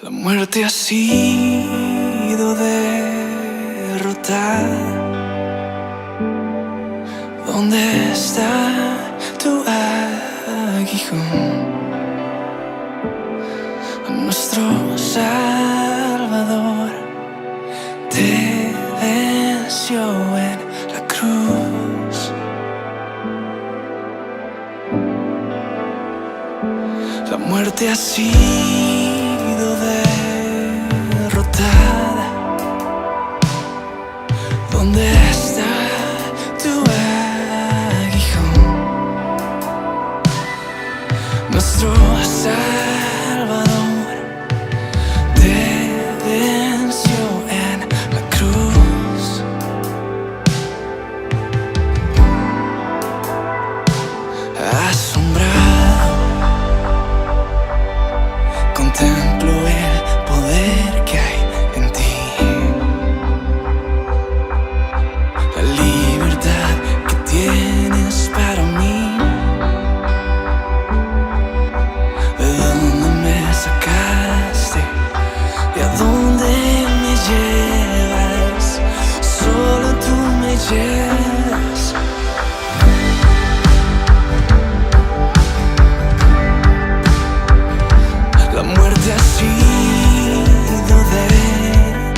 La muerte ha sido derrotada. ¿Dónde está tu aguijón? Nuestro Salvador te venció en la cruz. La muerte ha sido derrotada. ¿Dónde está tu aguijón? Nuestro Salvador te venció en la cruz. Asombrado contemplo el poder que hay en ti, la libertad que tienes para mí. ¿De dónde me sacaste? ¿Y a dónde me llevas? Solo tú me llevas. La muerte ha sido derrotada.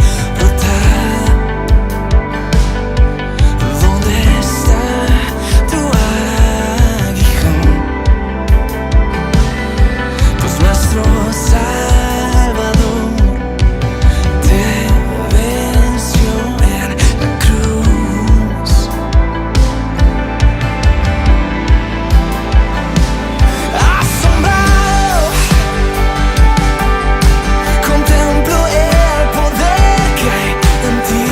¿Dónde está tu aguijón? Pues nuestro Salvador te venció en la cruz. Asombrado contemplo el poder que hay en ti,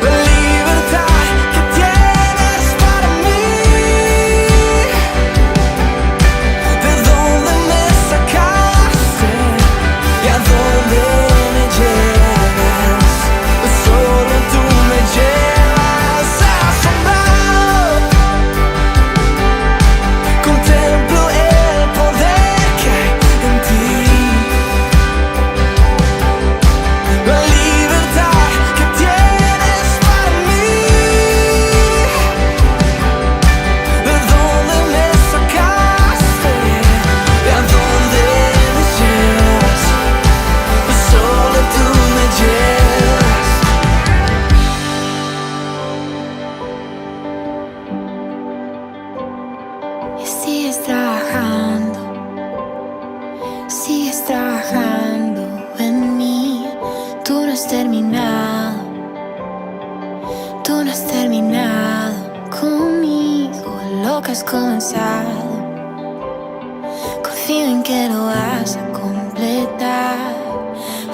la libertad que tienes para mí. ¿De dónde me sacaste? ¿Y a dónde me llevas? Solo tú me llevas. Asombrado contemplo el poder que hay en ti, la libertad que tienes para mí. ¿De dónde me sacaste? ¿Y a dónde me llevas? Solo tú me llevas. Y sigues trabajando en mí. Tú no has terminado, tú no has terminado conmigo lo que has comenzado. Confío en que lo vas a completar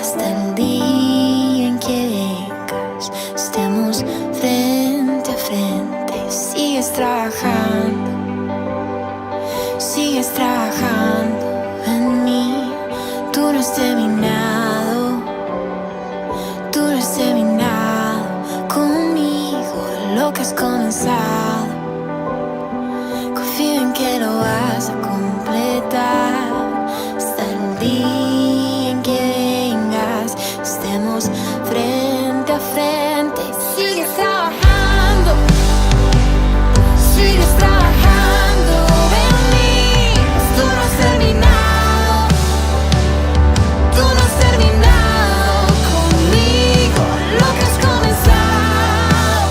hasta el día en que vengas, estemos frente a frente. Sigues trabajando en mí. Tú no has terminado, tú no has terminado conmigo lo que has comenzado. Confío en que lo vas a completar hasta el día en que vengas, estemos frente a frente. Sigues trabajando en mí. Tú no has terminado, tú no has terminado conmigo lo que has comenzado.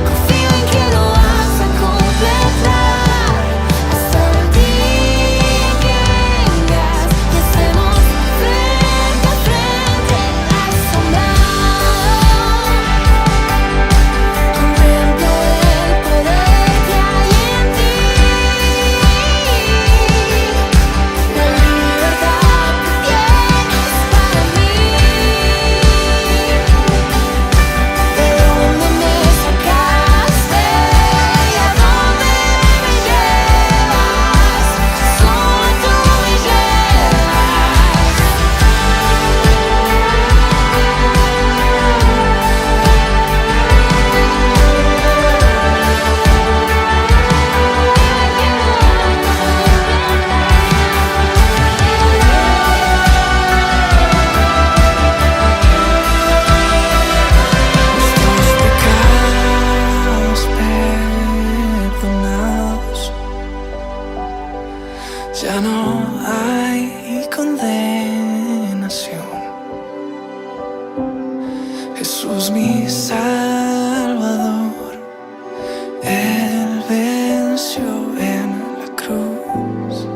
Confío en que Ya no hay condenación. Jesús mi Salvador, Él venció en la cruz.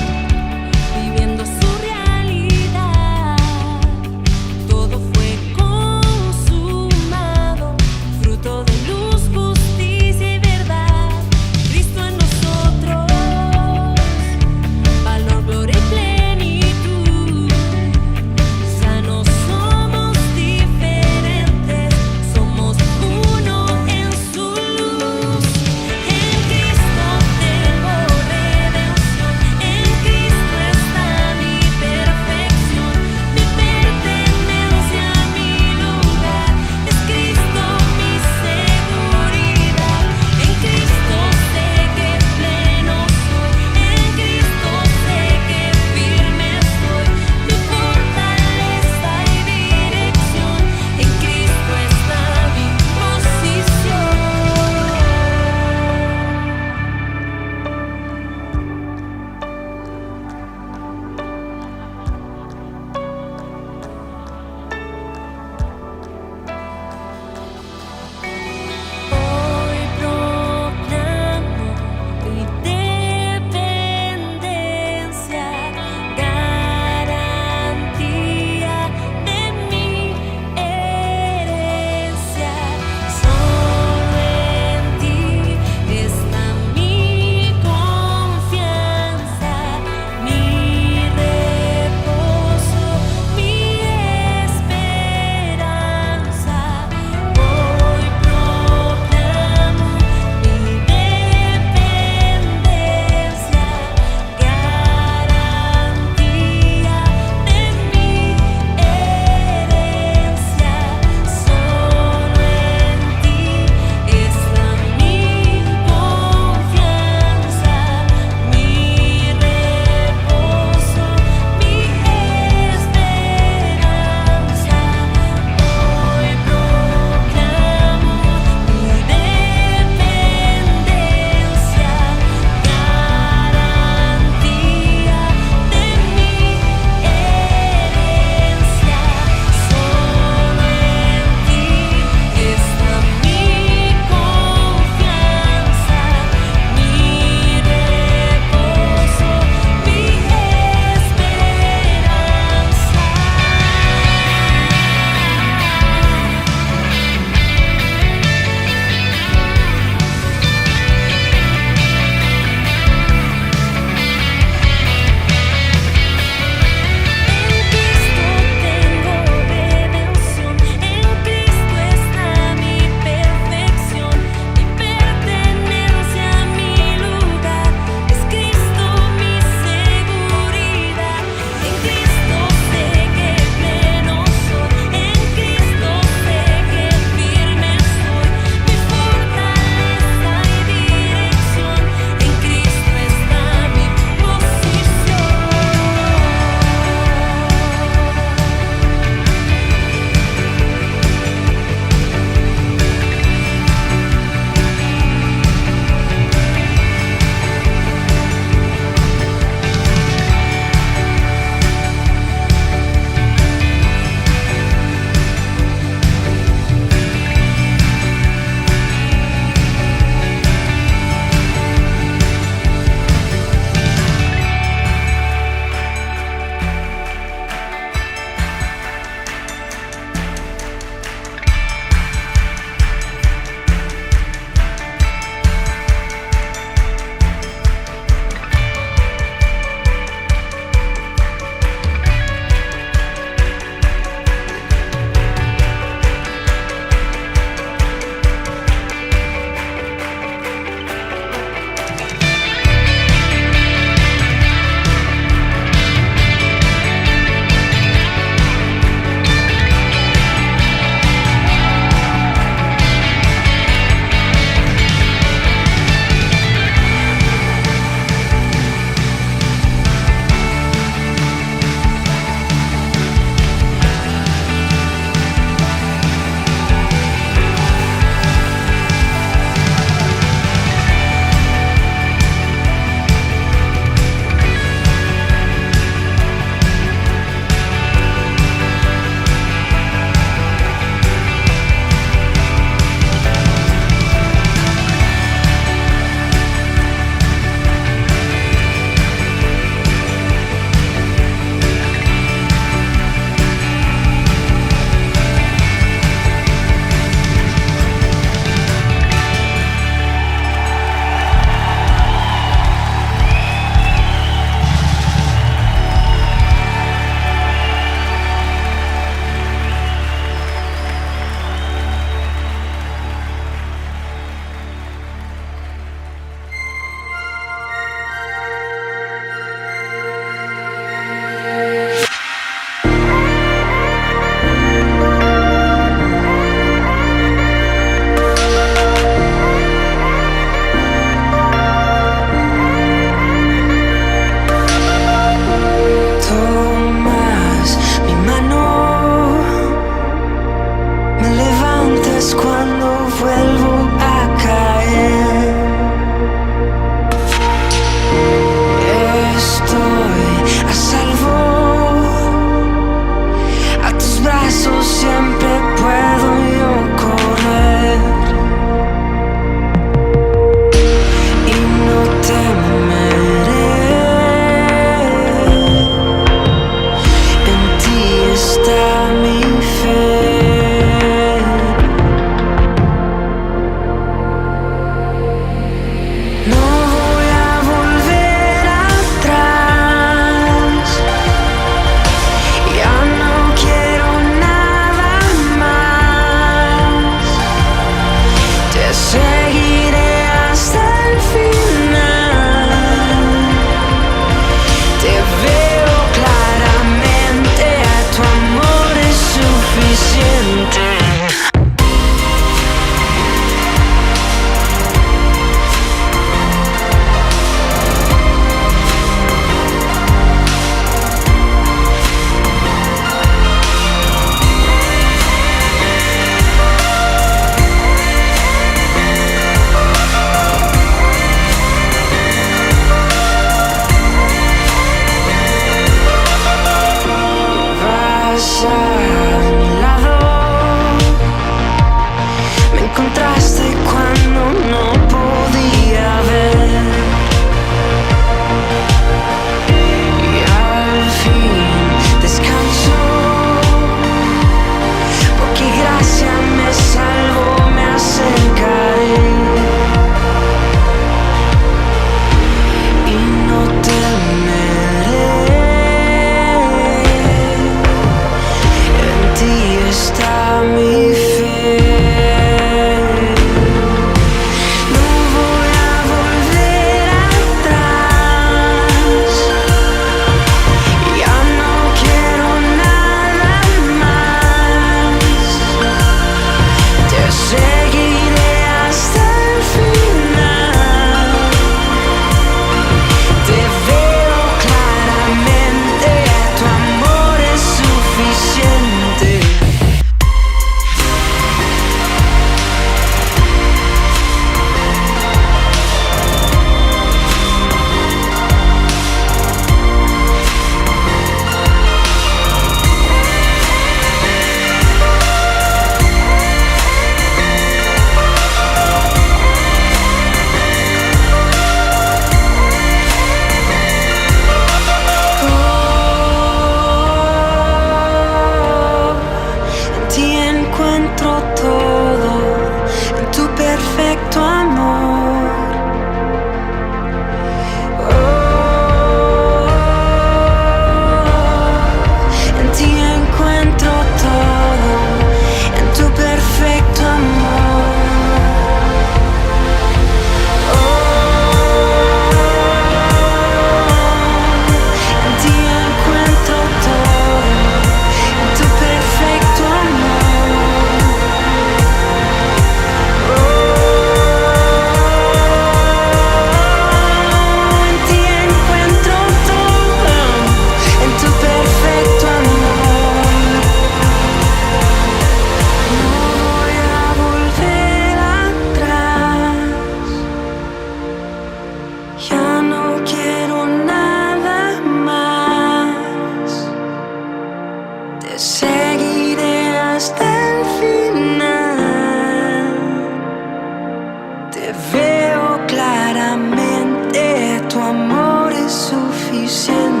Te veo claramente, tu amor es suficiente.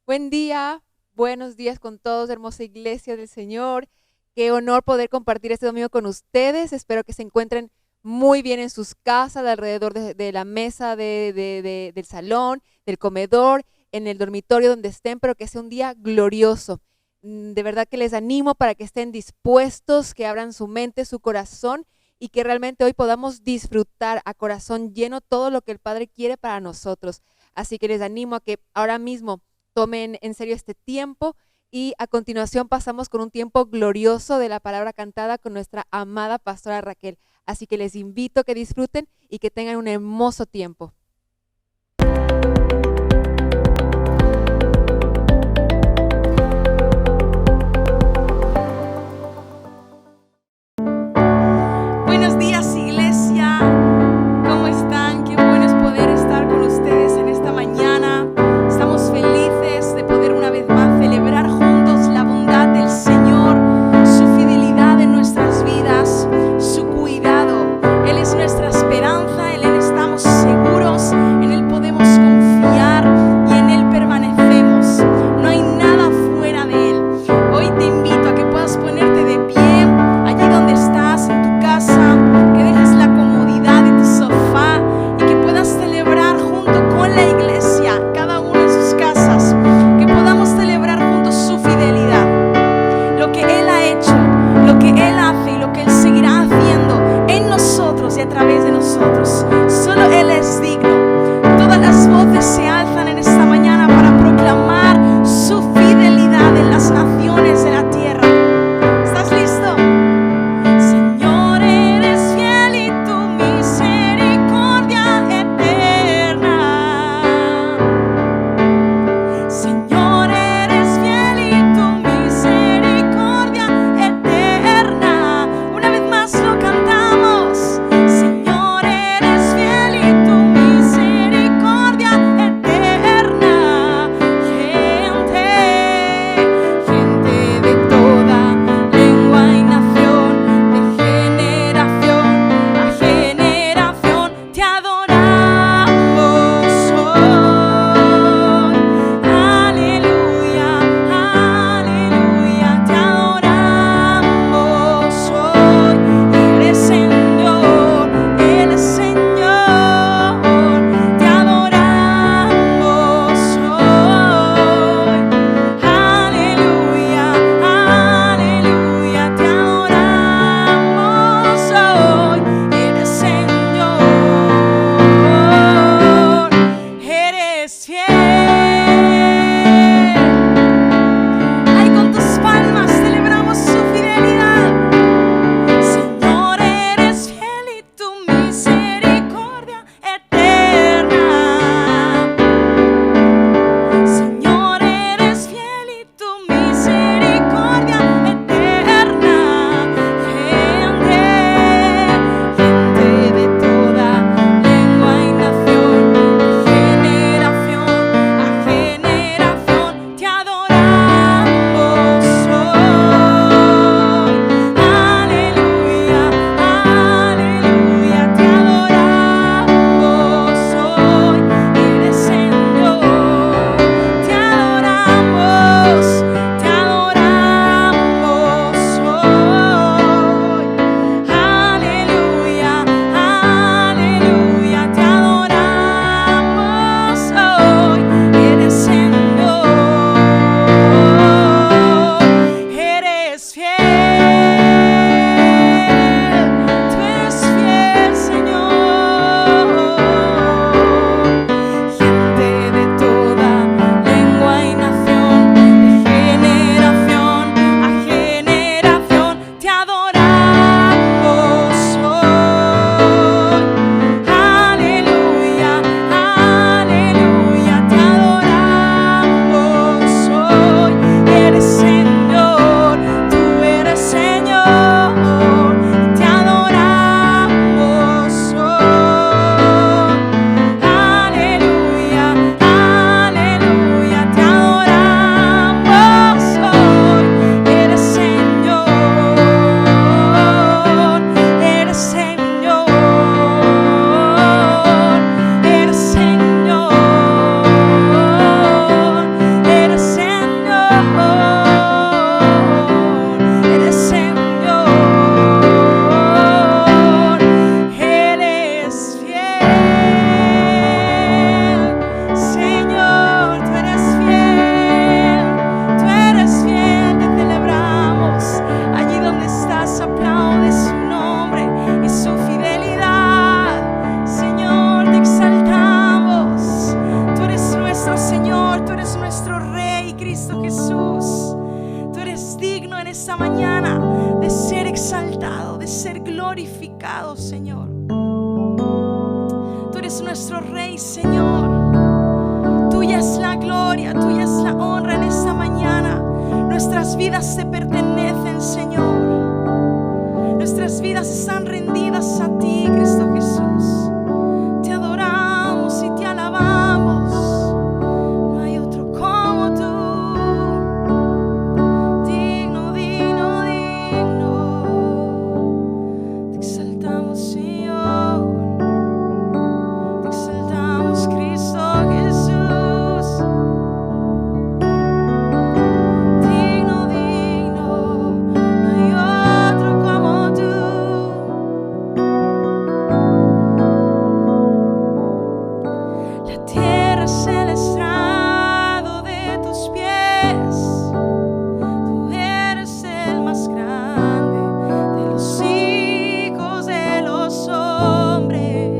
Buen día, buenos días con todos, hermosa iglesia del Señor. Qué honor poder compartir este domingo con ustedes. Espero que se encuentren muy bien en sus casas, alrededor de la mesa del salón, del comedor, en el dormitorio donde estén, pero que sea un día glorioso. De verdad que les animo para que estén dispuestos, que abran su mente, su corazón y que realmente hoy podamos disfrutar a corazón lleno todo lo que el Padre quiere para nosotros. Así que les animo a que ahora mismo tomen en serio este tiempo y a continuación pasamos con un tiempo glorioso de la palabra cantada con nuestra amada pastora Raquel. Así que les invito a que disfruten y que tengan un hermoso tiempo. Buenos días, iglesia. ¿Cómo están? Qué bueno es poder estar con ustedes en esta mañana. Estamos felices de poder una vez más celebrar juntos la bondad del Señor, su fidelidad en nuestras vidas, su cuidado. Él es nuestra esperanza, en Él estamos seguros eres nuestro Rey, Señor. Tuya es la gloria, tuya es la honra en esta mañana. Nuestras vidas te pertenecen, Señor. Nuestras vidas están rendidas a ti, Cristo Jesús. Te adoramos y te alabamos. No hay otro como tú. Digno, digno, digno. Te exaltamos, Señor. Te exaltamos, Cristo Jesús. Digno, digno. No hay otro como tú. La tierra es el estrado de tus pies. Tú eres el más grande de los hijos de los hombres.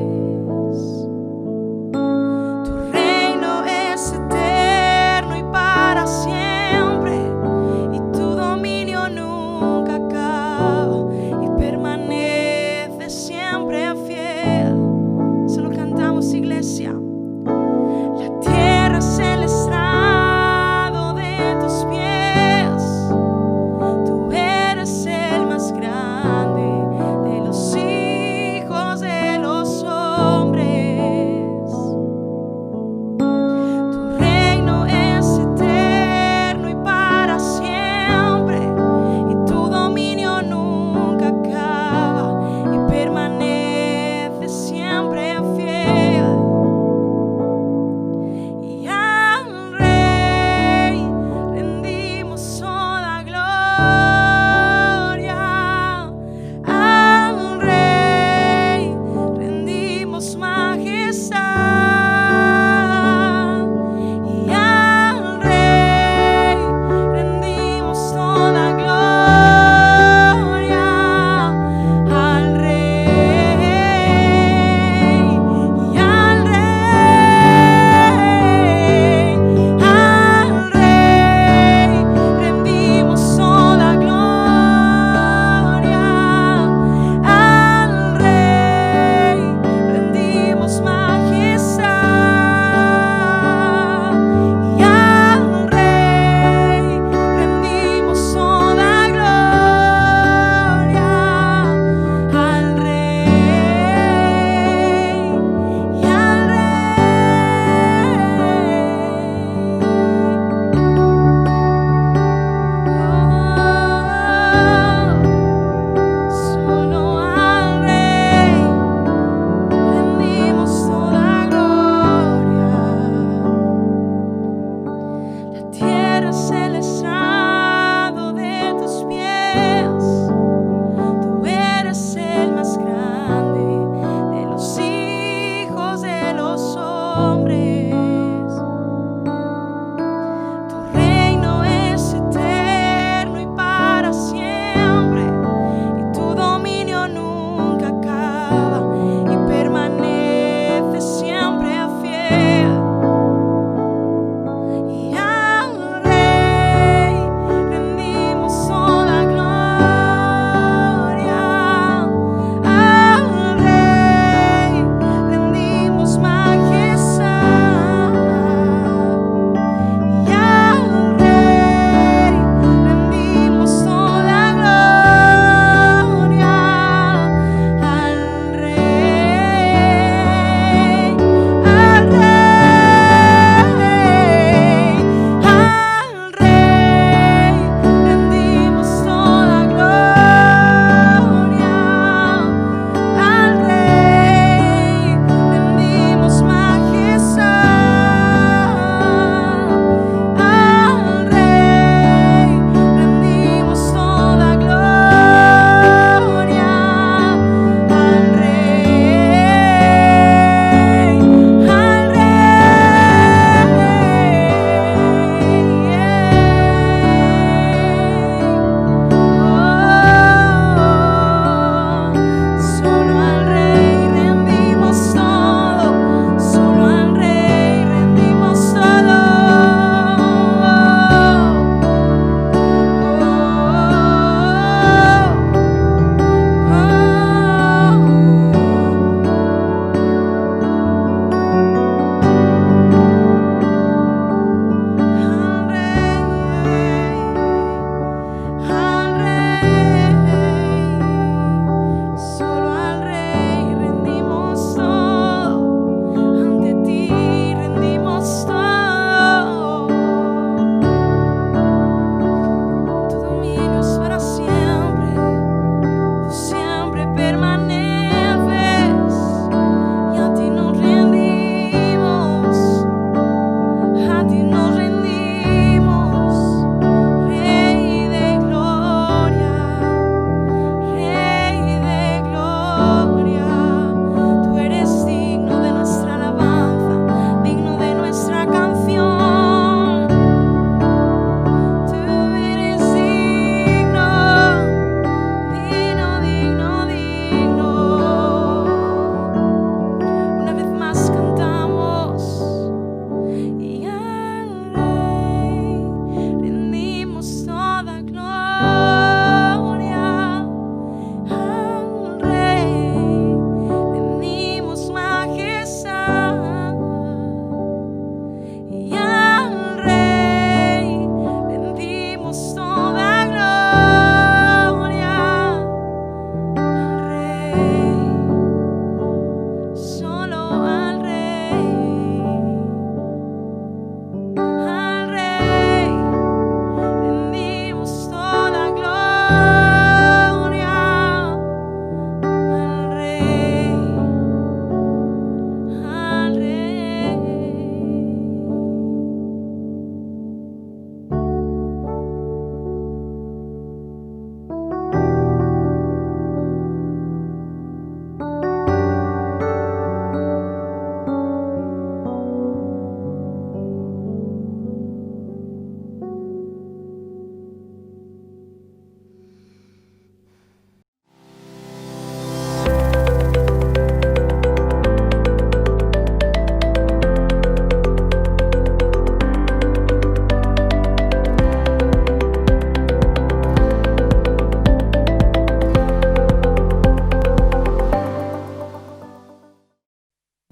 Tu reino es eterno y para siempre, y tu dominio nunca acaba y permanece siempre fiel. Solo cantamos, iglesia. La tierra es el estrado de tus pies. Tú eres el más grande de los hijos de los hombres. Tu reino es eterno y para siempre, y tu dominio nunca acaba y permanece siempre fiel.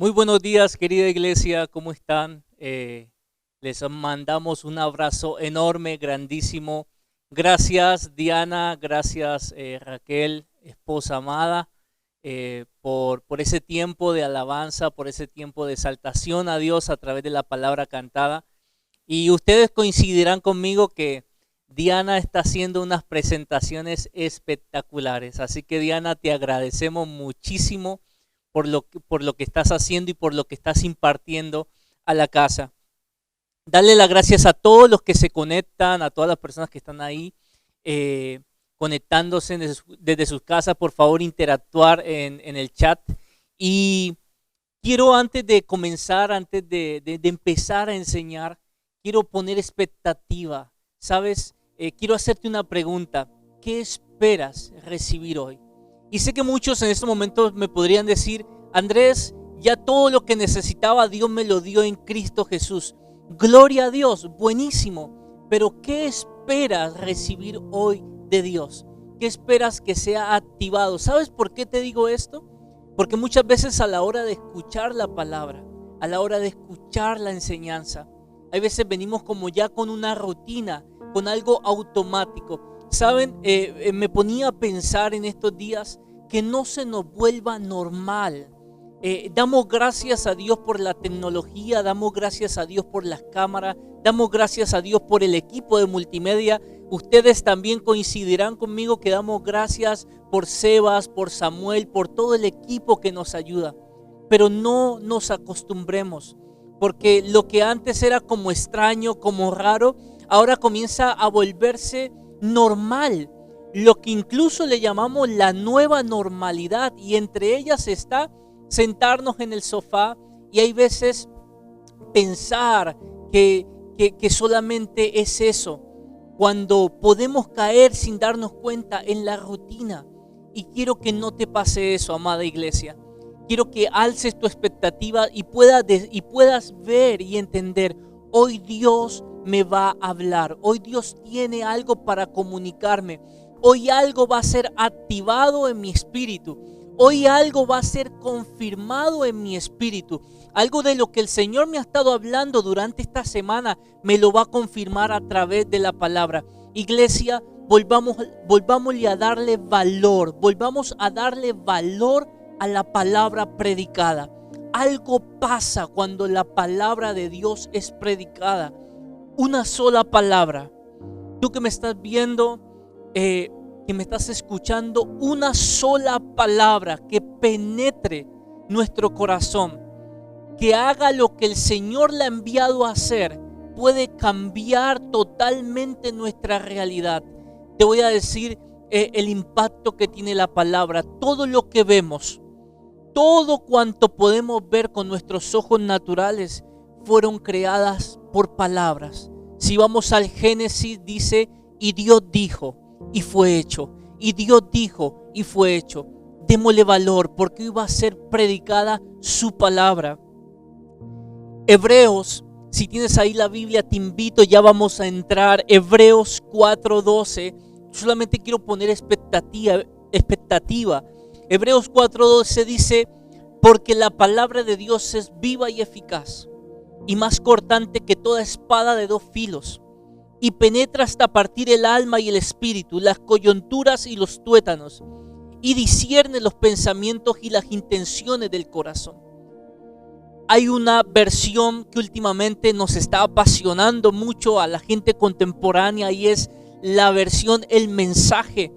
Muy buenos días, querida iglesia, ¿cómo están? Les mandamos un abrazo enorme, grandísimo. Gracias, Diana, gracias, Raquel, esposa amada, por ese tiempo de alabanza, por ese tiempo de exaltación a Dios a través de la palabra cantada. Y ustedes coincidirán conmigo que Diana está haciendo unas presentaciones espectaculares. Así que, Diana, te agradecemos muchísimo por lo que estás haciendo y por lo que estás impartiendo a la casa. Dale las gracias a todos los que se conectan, a todas las personas que están ahí conectándose desde sus casas. Por favor, interactuar en el chat. Y quiero, antes de comenzar, antes de empezar a enseñar, quiero poner expectativa. ¿Sabes? Quiero hacerte una pregunta. ¿Qué esperas recibir hoy? Y sé que muchos en estos momentos me podrían decir: Andrés, ya todo lo que necesitaba Dios me lo dio en Cristo Jesús. Gloria a Dios, buenísimo. Pero ¿qué esperas recibir hoy de Dios? ¿Qué esperas que sea activado? ¿Sabes por qué te digo esto? Porque muchas veces a la hora de escuchar la palabra, a la hora de escuchar la enseñanza, hay veces venimos como ya con una rutina, con algo automático. ¿Saben? Me ponía a pensar en estos días que no se nos vuelva normal. Damos gracias a Dios por la tecnología, damos gracias a Dios por las cámaras, damos gracias a Dios por el equipo de multimedia. Ustedes también coincidirán conmigo que damos gracias por Sebas, por Samuel, por todo el equipo que nos ayuda. Pero no nos acostumbremos, porque lo que antes era como extraño, como raro, ahora comienza a volverse normal, lo que incluso le llamamos la nueva normalidad, y entre ellas está sentarnos en el sofá y hay veces pensar que solamente es eso, cuando podemos caer sin darnos cuenta en la rutina. Y quiero que no te pase eso, amada iglesia. Quiero que alces tu expectativa y puedas ver y entender: hoy Dios me va a hablar, hoy Dios tiene algo para comunicarme, hoy algo va a ser activado en mi espíritu, hoy algo va a ser confirmado en mi espíritu, algo de lo que el Señor me ha estado hablando durante esta semana me lo va a confirmar a través de la palabra. Iglesia, volvamos a darle valor, volvamos a darle valor a la palabra predicada. Algo pasa cuando la palabra de Dios es predicada. Una sola palabra. Tú que me estás viendo, que me estás escuchando, una sola palabra que penetre nuestro corazón, que haga lo que el Señor le ha enviado a hacer, puede cambiar totalmente nuestra realidad. Te voy a decir el impacto que tiene la palabra. Todo lo que vemos, todo cuanto podemos ver con nuestros ojos naturales, fueron creadas por palabras. Si vamos al Génesis, dice: y Dios dijo y fue hecho, y Dios dijo y fue hecho. Démosle valor, porque hoy va a ser predicada su palabra. Hebreos, si tienes ahí la Biblia, te invito, ya vamos a entrar. Hebreos 4:12. Solamente quiero poner expectativa. Hebreos 4:12 dice: porque la palabra de Dios es viva y eficaz, y más cortante que toda espada de dos filos, y penetra hasta partir el alma y el espíritu, las coyunturas y los tuétanos, y discierne los pensamientos y las intenciones del corazón. Hay una versión que últimamente nos está apasionando mucho a la gente contemporánea, y es la versión El Mensaje.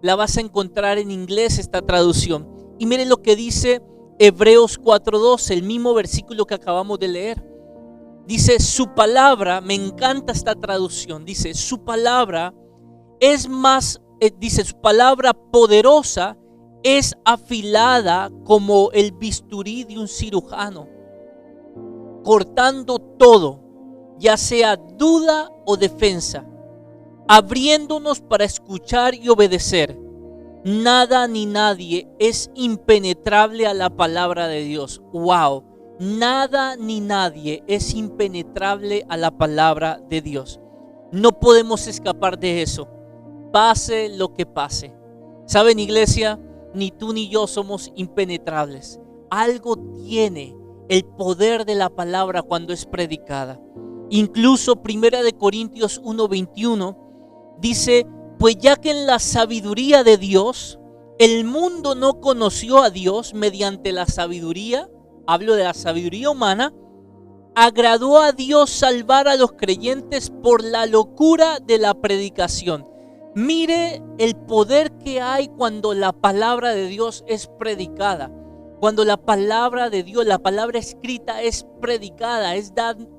La vas a encontrar en inglés, esta traducción. Y miren lo que dice Hebreos 4:12, el mismo versículo que acabamos de leer. Dice: su palabra, me encanta esta traducción, dice: su palabra es más, dice, su palabra poderosa es afilada como el bisturí de un cirujano, cortando todo, ya sea duda o defensa, abriéndonos para escuchar y obedecer. Nada ni nadie es impenetrable a la palabra de Dios. ¡Wow! Nada ni nadie es impenetrable a la palabra de Dios. No podemos escapar de eso, pase lo que pase. ¿Saben, iglesia? Ni tú ni yo somos impenetrables. Algo tiene el poder de la palabra cuando es predicada. Incluso 1 Corintios 1:21 dice: pues ya que en la sabiduría de Dios el mundo no conoció a Dios mediante la sabiduría, hablo de la sabiduría humana, agradó a Dios salvar a los creyentes por la locura de la predicación. Mire el poder que hay cuando la palabra de Dios es predicada. Cuando la palabra de Dios, la palabra escrita es predicada,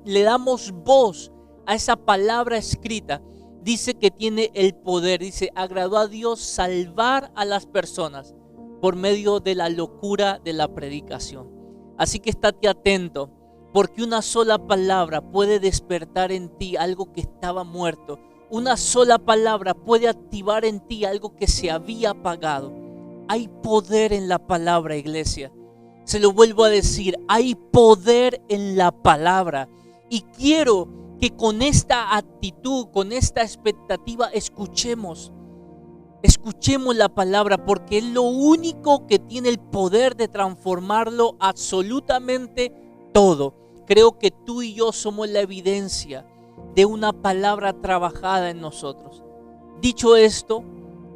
le damos voz a esa palabra escrita. Dice que tiene el poder, dice, agradó a Dios salvar a las personas por medio de la locura de la predicación. Así que estate atento, porque una sola palabra puede despertar en ti algo que estaba muerto. Una sola palabra puede activar en ti algo que se había apagado. Hay poder en la palabra, iglesia. Se lo vuelvo a decir, hay poder en la palabra. Y quiero que con esta actitud, con esta expectativa, escuchemos la palabra, porque es lo único que tiene el poder de transformarlo absolutamente todo. Creo que tú y yo somos la evidencia de una palabra trabajada en nosotros. Dicho esto,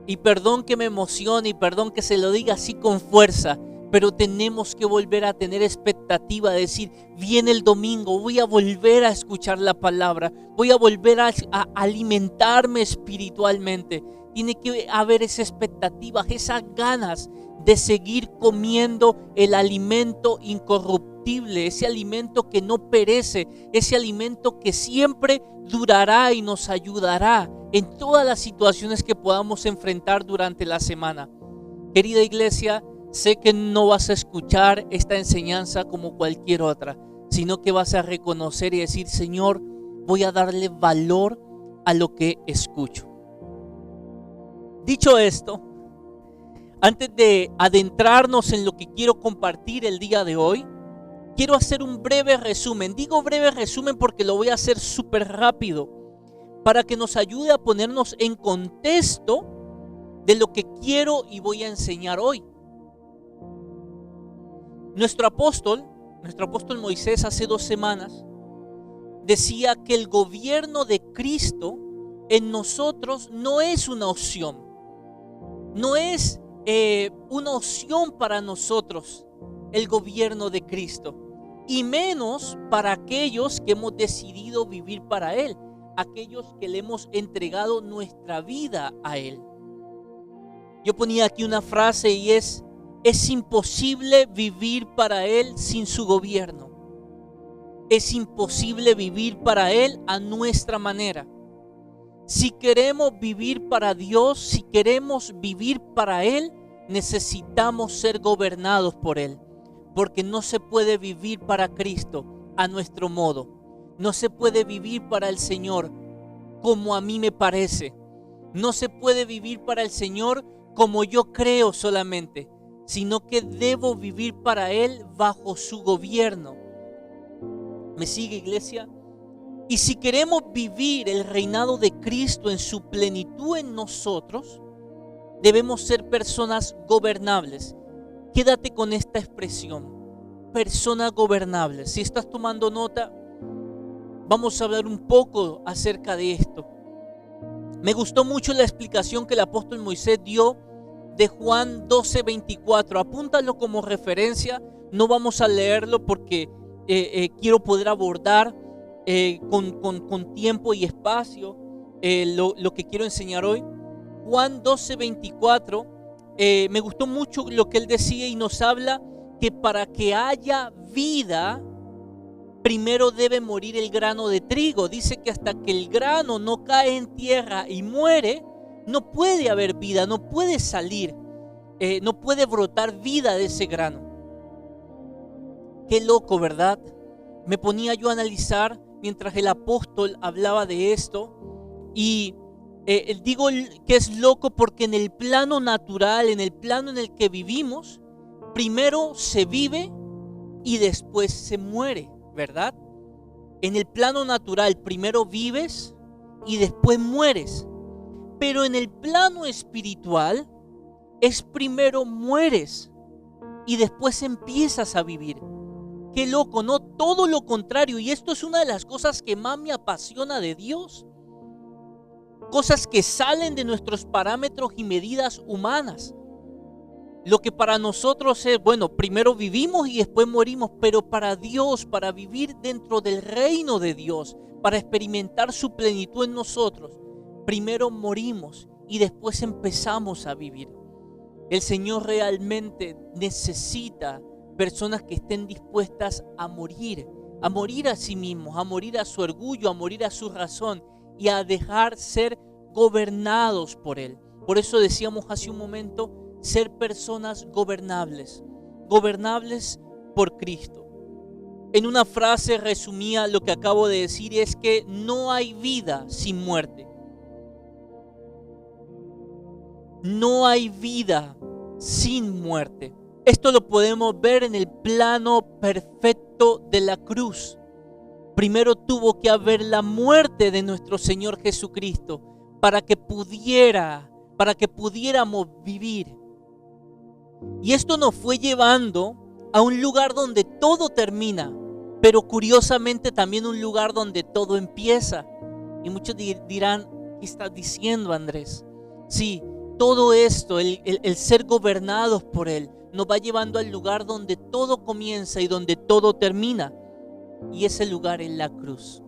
y perdón que me emocione y perdón que se lo diga así con fuerza, pero tenemos que volver a tener expectativa de decir, viene el domingo, voy a volver a escuchar la palabra, voy a volver a alimentarme espiritualmente. Tiene que haber esa expectativa, esas ganas de seguir comiendo el alimento incorruptible, ese alimento que no perece, ese alimento que siempre durará y nos ayudará en todas las situaciones que podamos enfrentar durante la semana. Querida iglesia, sé que no vas a escuchar esta enseñanza como cualquier otra, sino que vas a reconocer y decir, Señor, voy a darle valor a lo que escucho. Dicho esto, antes de adentrarnos en lo que quiero compartir el día de hoy, quiero hacer un breve resumen. Digo breve resumen porque lo voy a hacer súper rápido, para que nos ayude a ponernos en contexto de lo que quiero y voy a enseñar hoy. Nuestro apóstol Moisés, hace 2 semanas decía que el gobierno de Cristo en nosotros no es una opción. No es una opción para nosotros el gobierno de Cristo, y menos para aquellos que hemos decidido vivir para Él, aquellos que le hemos entregado nuestra vida a Él. Yo ponía aquí una frase y es imposible vivir para Él sin su gobierno. Es imposible vivir para Él a nuestra manera. Si queremos vivir para Dios, si queremos vivir para Él, necesitamos ser gobernados por Él. Porque no se puede vivir para Cristo a nuestro modo. No se puede vivir para el Señor como a mí me parece. No se puede vivir para el Señor como yo creo solamente, sino que debo vivir para Él bajo su gobierno. ¿Me sigue, iglesia? Y si queremos vivir el reinado de Cristo en su plenitud en nosotros, debemos ser personas gobernables. Quédate con esta expresión, personas gobernables. Si estás tomando nota, vamos a hablar un poco acerca de esto. Me gustó mucho la explicación que el apóstol Moisés dio de Juan 12:24. Apúntalo como referencia. No vamos a leerlo porque quiero poder abordar con tiempo y espacio lo que quiero enseñar hoy. Juan 12:24, me gustó mucho lo que él decía y nos habla que para que haya vida, primero debe morir el grano de trigo. Dice que hasta que el grano no cae en tierra y muere, no puede haber vida, no puede salir, no puede brotar vida de ese grano. Qué loco, ¿verdad? Me ponía yo a analizar mientras el apóstol hablaba de esto y digo que es loco porque en el plano natural, en el plano en el que vivimos, primero se vive y después se muere, ¿verdad? En el plano natural primero vives y después mueres. Pero en el plano espiritual es primero mueres y después empiezas a vivir. Qué loco, ¿no? Todo lo contrario. Y esto es una de las cosas que más me apasiona de Dios. Cosas que salen de nuestros parámetros y medidas humanas. Lo que para nosotros es, bueno, primero vivimos y después morimos, pero para Dios, para vivir dentro del reino de Dios, para experimentar su plenitud en nosotros, primero morimos y después empezamos a vivir. El Señor realmente necesita personas que estén dispuestas a morir a sí mismos, a morir a su orgullo, a morir a su razón y a dejar ser gobernados por Él. Por eso decíamos hace un momento, ser personas gobernables por Cristo. En una frase resumía lo que acabo de decir, es que no hay vida sin muerte. No hay vida sin muerte. Esto lo podemos ver en el plano perfecto de la cruz. Primero tuvo que haber la muerte de nuestro Señor Jesucristo para que pudiéramos vivir. Y esto nos fue llevando a un lugar donde todo termina, pero curiosamente también un lugar donde todo empieza. Y muchos dirán, ¿qué estás diciendo, Andrés? Sí, todo esto, el ser gobernados por Él, nos va llevando al lugar donde todo comienza y donde todo termina. Y ese lugar es la cruz.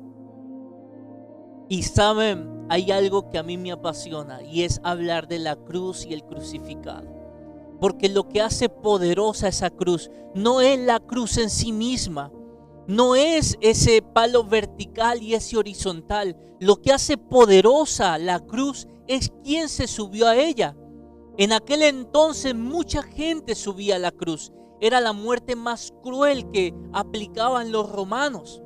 Y saben, hay algo que a mí me apasiona y es hablar de la cruz y el crucificado. Porque lo que hace poderosa esa cruz no es la cruz en sí misma, no es ese palo vertical y ese horizontal. Lo que hace poderosa la cruz es quien se subió a ella. En aquel entonces mucha gente subía a la cruz. Era la muerte más cruel que aplicaban los romanos.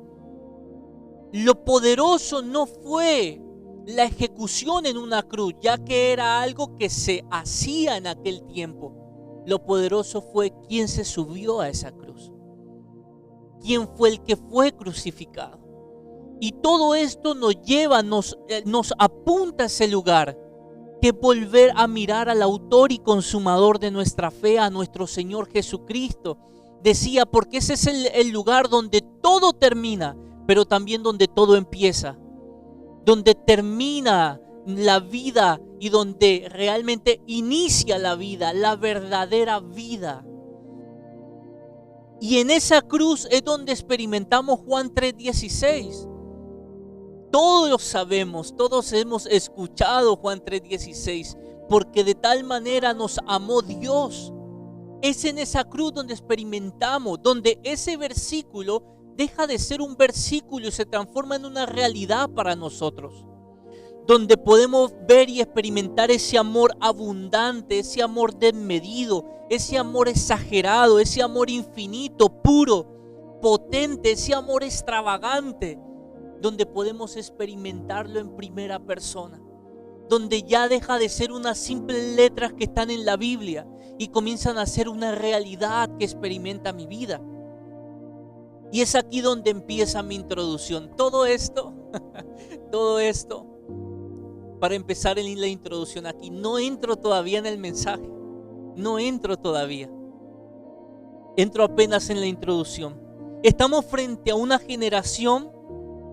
Lo poderoso no fue la ejecución en una cruz, ya que era algo que se hacía en aquel tiempo. Lo poderoso fue quien se subió a esa cruz. Quién fue el que fue crucificado. Y todo esto nos lleva, nos apunta a ese lugar, que volver a mirar al autor y consumador de nuestra fe, a nuestro Señor Jesucristo. Decía, porque ese es el lugar donde todo termina, pero también donde todo empieza. Donde termina la vida y donde realmente inicia la vida, la verdadera vida. Y en esa cruz es donde experimentamos Juan 3:16. Todos sabemos, todos hemos escuchado Juan 3:16, porque de tal manera nos amó Dios. Es en esa cruz donde experimentamos, donde ese versículo deja de ser un versículo y se transforma en una realidad para nosotros. Donde podemos ver y experimentar ese amor abundante, ese amor desmedido, ese amor exagerado, ese amor infinito, puro, potente, ese amor extravagante. Donde podemos experimentarlo en primera persona, donde ya deja de ser unas simples letras que están en la Biblia y comienzan a ser una realidad que experimenta mi vida. Y es aquí donde empieza mi introducción. Todo esto, para empezar en la introducción aquí, no entro todavía en el mensaje, no entro todavía, entro apenas en la introducción. Estamos frente a una generación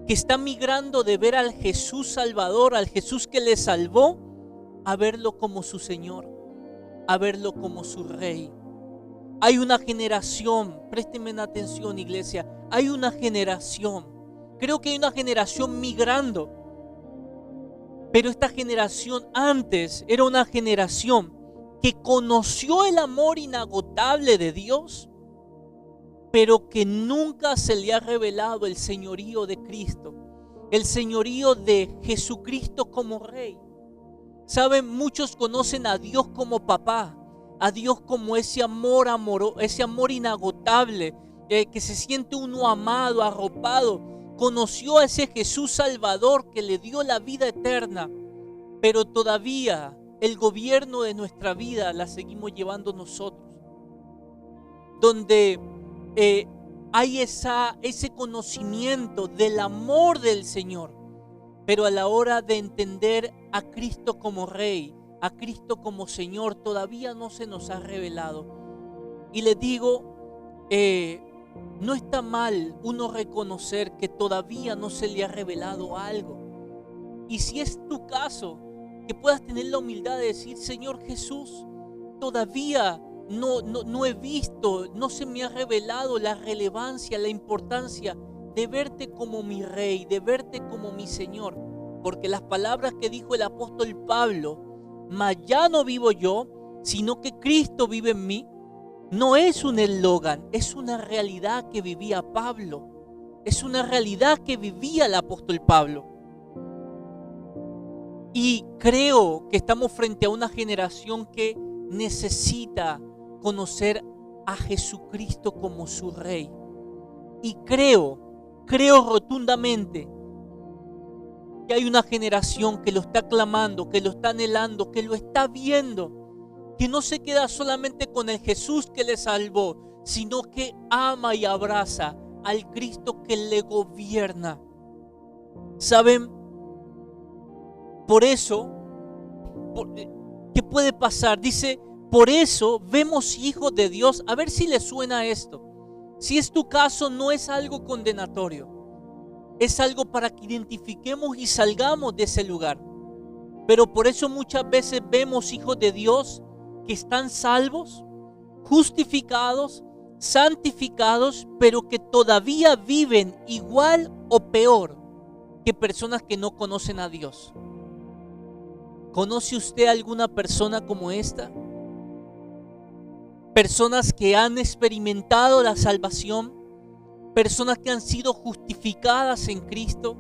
que está migrando de ver al Jesús Salvador, al Jesús que le salvó, a verlo como su Señor, a verlo como su Rey. Hay una generación, préstenme atención, iglesia, hay una generación, creo que hay una generación migrando, pero esta generación antes era una generación que conoció el amor inagotable de Dios, pero que nunca se le ha revelado el señorío de Cristo, el señorío de Jesucristo como Rey. Saben, muchos conocen a Dios como papá, a Dios como ese amor inagotable, que se siente uno amado, arropado. Conoció a ese Jesús Salvador que le dio la vida eterna, pero todavía el gobierno de nuestra vida la seguimos llevando nosotros, donde hay ese conocimiento del amor del Señor, pero a la hora de entender a Cristo como Rey, a Cristo como Señor, todavía no se nos ha revelado. Y les digo, No está mal uno reconocer que todavía no se le ha revelado algo. Y si es tu caso, que puedas tener la humildad de decir: Señor Jesús, todavía no he visto, no se me ha revelado la relevancia, la importancia de verte como mi Rey, de verte como mi Señor. Porque las palabras que dijo el apóstol Pablo, mas ya no vivo yo, sino que Cristo vive en mí, no es un eslogan, es una realidad que vivía Pablo. Es una realidad que vivía el apóstol Pablo. Y creo que estamos frente a una generación que necesita conocer a Jesucristo como su Rey. Y creo rotundamente que hay una generación que lo está clamando, que lo está anhelando, que lo está viendo, que no se queda solamente con el Jesús que le salvó, sino que ama y abraza al Cristo que le gobierna. ¿Saben? Por eso, ¿qué puede pasar? Dice, por eso vemos hijos de Dios. A ver si les suena esto. Si es tu caso, no es algo condenatorio. Es algo para que identifiquemos y salgamos de ese lugar. Pero por eso muchas veces vemos hijos de Dios que están salvos, justificados, santificados, pero que todavía viven igual o peor que personas que no conocen a Dios. ¿Conoce usted alguna persona como esta? Personas que han experimentado la salvación, personas que han sido justificadas en Cristo,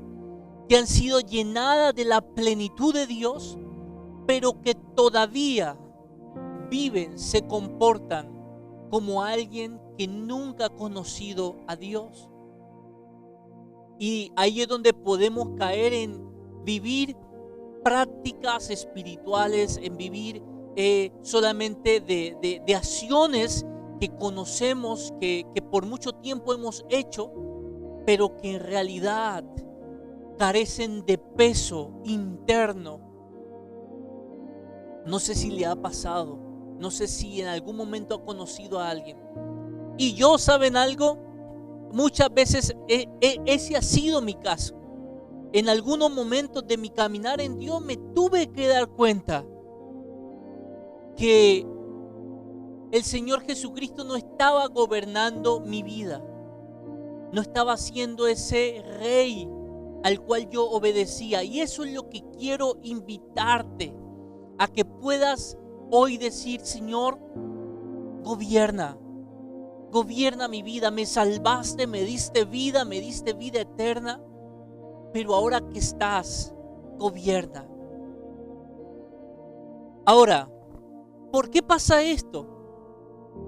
que han sido llenadas de la plenitud de Dios, pero que todavía viven, se comportan como alguien que nunca ha conocido a Dios. Y ahí es donde podemos caer en vivir prácticas espirituales, en vivir solamente de acciones que conocemos, que por mucho tiempo hemos hecho, pero que en realidad carecen de peso interno. No sé si le ha pasado, no sé si en algún momento ha conocido a alguien. Y yo, ¿saben algo? Muchas veces ese ha sido mi caso. En algunos momentos de mi caminar en Dios me tuve que dar cuenta que el Señor Jesucristo no estaba gobernando mi vida. No estaba siendo ese Rey al cual yo obedecía. Y eso es lo que quiero invitarte a que puedas hoy decir: Señor, gobierna mi vida. Me salvaste, me diste vida eterna. Pero ahora que estás, gobierna. Ahora, ¿por qué pasa esto?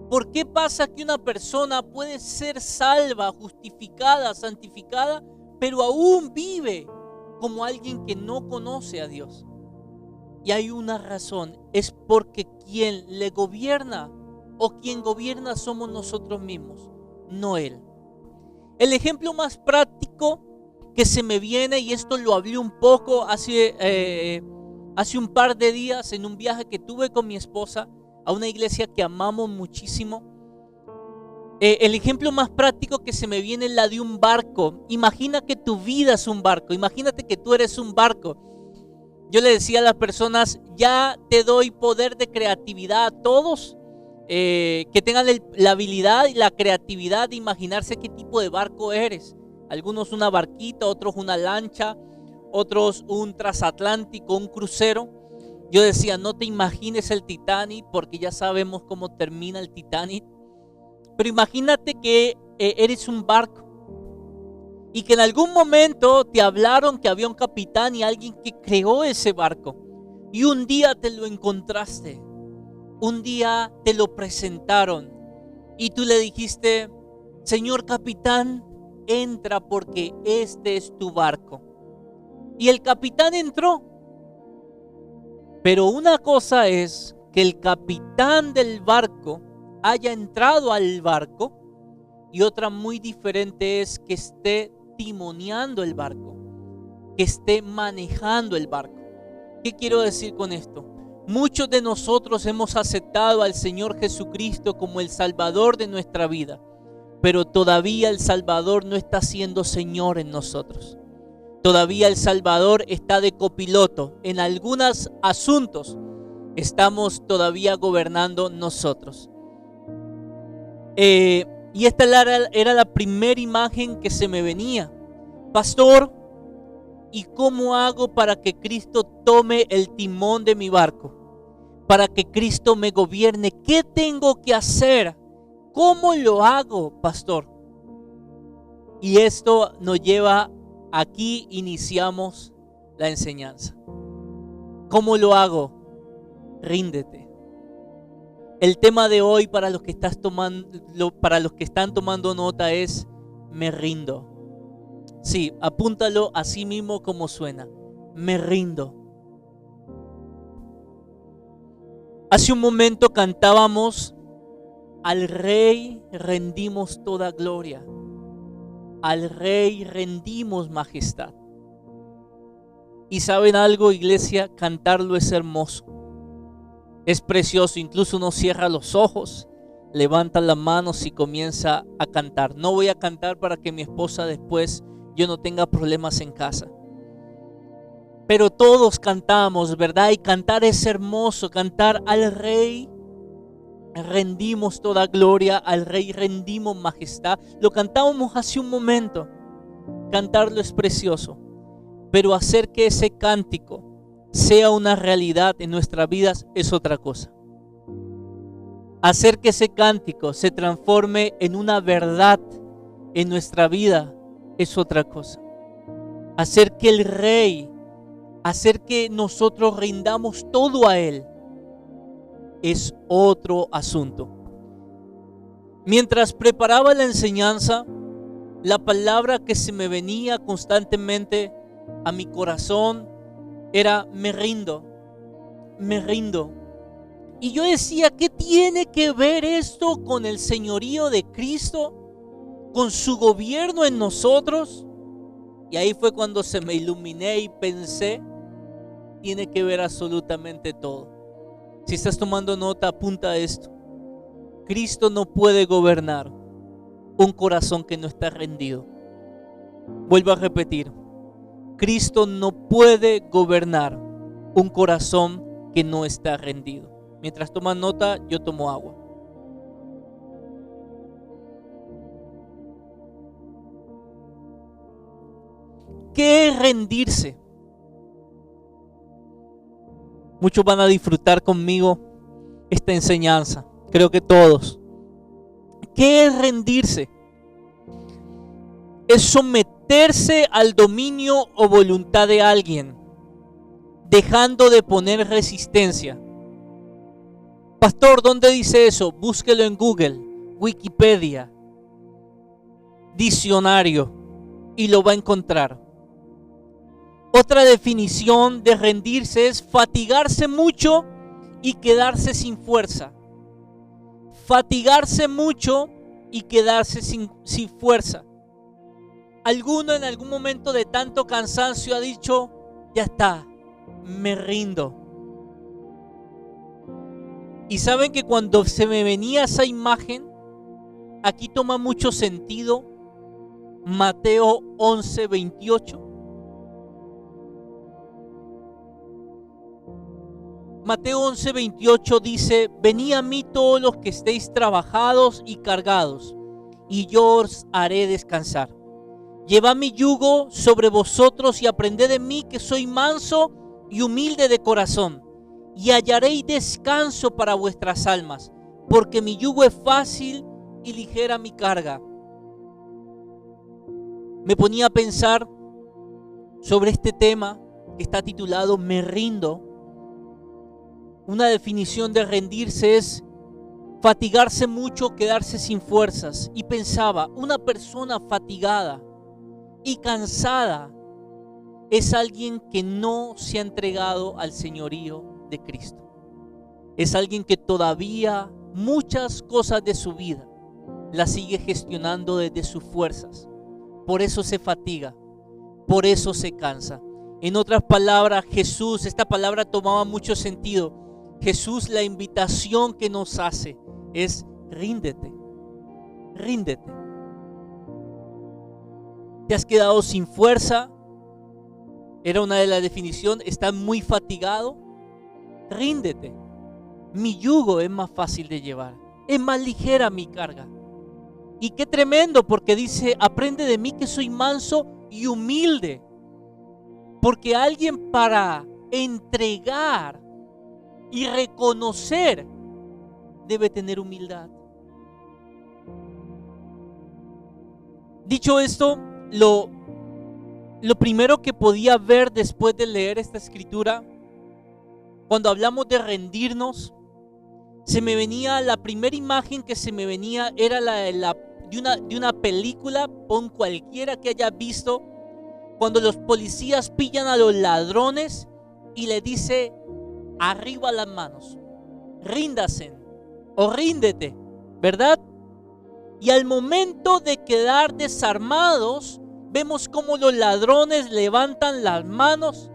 ¿Por qué pasa que una persona puede ser salva, justificada, santificada, pero aún vive como alguien que no conoce a Dios? Y hay una razón, es porque quien le gobierna o quien gobierna somos nosotros mismos, no Él. El ejemplo más práctico que se me viene, y esto lo hablé un poco hace un par de días en un viaje que tuve con mi esposa a una iglesia que amamos muchísimo. El ejemplo más práctico que se me viene es la de un barco. Imagina que tu vida es un barco, imagínate que tú eres un barco. Yo le decía a las personas: ya te doy poder de creatividad a todos, que tengan la habilidad y la creatividad de imaginarse qué tipo de barco eres. Algunos una barquita, otros una lancha, otros un transatlántico, un crucero. Yo decía: no te imagines el Titanic, porque ya sabemos cómo termina el Titanic. Pero imagínate que eres un barco y que en algún momento te hablaron que había un capitán y alguien que creó ese barco. Y un día te lo encontraste, un día te lo presentaron y tú le dijiste: Señor capitán, entra porque este es tu barco. Y el capitán entró. Pero una cosa es que el capitán del barco haya entrado al barco, y otra muy diferente es que esté timoneando el barco, que esté manejando el barco. ¿Qué quiero decir con esto? Muchos de nosotros hemos aceptado al Señor Jesucristo como el Salvador de nuestra vida, pero todavía el Salvador no está siendo Señor en nosotros. Todavía el Salvador está de copiloto. En algunos asuntos estamos todavía gobernando nosotros. Y esta era la primera imagen que se me venía. Pastor, ¿y cómo hago para que Cristo tome el timón de mi barco? Para que Cristo me gobierne. ¿Qué tengo que hacer? ¿Cómo lo hago, pastor? Y esto nos lleva, aquí iniciamos la enseñanza. ¿Cómo lo hago? Ríndete. El tema de hoy para los que están tomando nota es: me rindo. Sí, apúntalo así mismo como suena. Me rindo. Hace un momento cantábamos: al Rey rendimos toda gloria, al Rey rendimos majestad. Y ¿saben algo, iglesia? Cantarlo es hermoso, es precioso. Incluso uno cierra los ojos, levanta las manos y comienza a cantar. No voy a cantar para que mi esposa después yo no tenga problemas en casa. Pero todos cantamos, ¿verdad? Y cantar es hermoso. Cantar: al Rey rendimos toda gloria, al Rey rendimos majestad. Lo cantábamos hace un momento. Cantarlo es precioso. Pero hacer que ese cántico sea una realidad en nuestras vidas es otra cosa. Hacer que ese cántico se transforme en una verdad en nuestra vida es otra cosa. Hacer que el Rey, hacer que nosotros rindamos todo a Él es otro asunto. Mientras preparaba la enseñanza, la palabra que se me venía constantemente a mi corazón era: me rindo, me rindo. Y yo decía: ¿qué tiene que ver esto con el señorío de Cristo? ¿Con su gobierno en nosotros? Y ahí fue cuando se me iluminé y pensé: tiene que ver absolutamente todo. Si estás tomando nota, apunta esto. Cristo no puede gobernar un corazón que no está rendido. Vuelvo a repetir: Cristo no puede gobernar un corazón que no está rendido. Mientras tomas nota, yo tomo agua. ¿Qué es rendirse? Muchos van a disfrutar conmigo esta enseñanza. Creo que todos. ¿Qué es rendirse? Es someterse al dominio o voluntad de alguien, dejando de poner resistencia. Pastor, ¿dónde dice eso? Búsquelo en Google, Wikipedia, diccionario, y lo va a encontrar. Otra definición de rendirse es fatigarse mucho y quedarse sin fuerza. Fatigarse mucho y quedarse sin fuerza. ¿Alguno en algún momento de tanto cansancio ha dicho: ya está, me rindo? Y saben que cuando se me venía esa imagen, aquí toma mucho sentido Mateo 11:28. Mateo 11:28 dice: venid a mí todos los que estéis trabajados y cargados, y yo os haré descansar. Llevad mi yugo sobre vosotros y aprended de mí, que soy manso y humilde de corazón, y hallaréis descanso para vuestras almas, porque mi yugo es fácil y ligera mi carga. Me ponía a pensar sobre este tema que está titulado Me rindo. Una definición de rendirse es fatigarse mucho, quedarse sin fuerzas. Y pensaba, una persona fatigada y cansada es alguien que no se ha entregado al señorío de Cristo. Es alguien que todavía muchas cosas de su vida las sigue gestionando desde sus fuerzas. Por eso se fatiga, por eso se cansa. En otras palabras, Jesús, esta palabra tomaba mucho sentido. Jesús, la invitación que nos hace es: ríndete, ríndete. ¿Te has quedado sin fuerza? Era una de las definiciones. ¿Estás muy fatigado? Ríndete. Mi yugo es más fácil de llevar. Es más ligera mi carga. Y qué tremendo, porque dice, aprende de mí que soy manso y humilde. Porque alguien para entregar y reconocer debe tener humildad. Dicho esto, lo primero que podía ver después de leer esta escritura, cuando hablamos de rendirnos, la primera imagen que se me venía era de una película, pon cualquiera que haya visto, cuando los policías pillan a los ladrones y le dice, arriba las manos, ríndase o ríndete, ¿verdad? Y al momento de quedar desarmados, vemos cómo los ladrones levantan las manos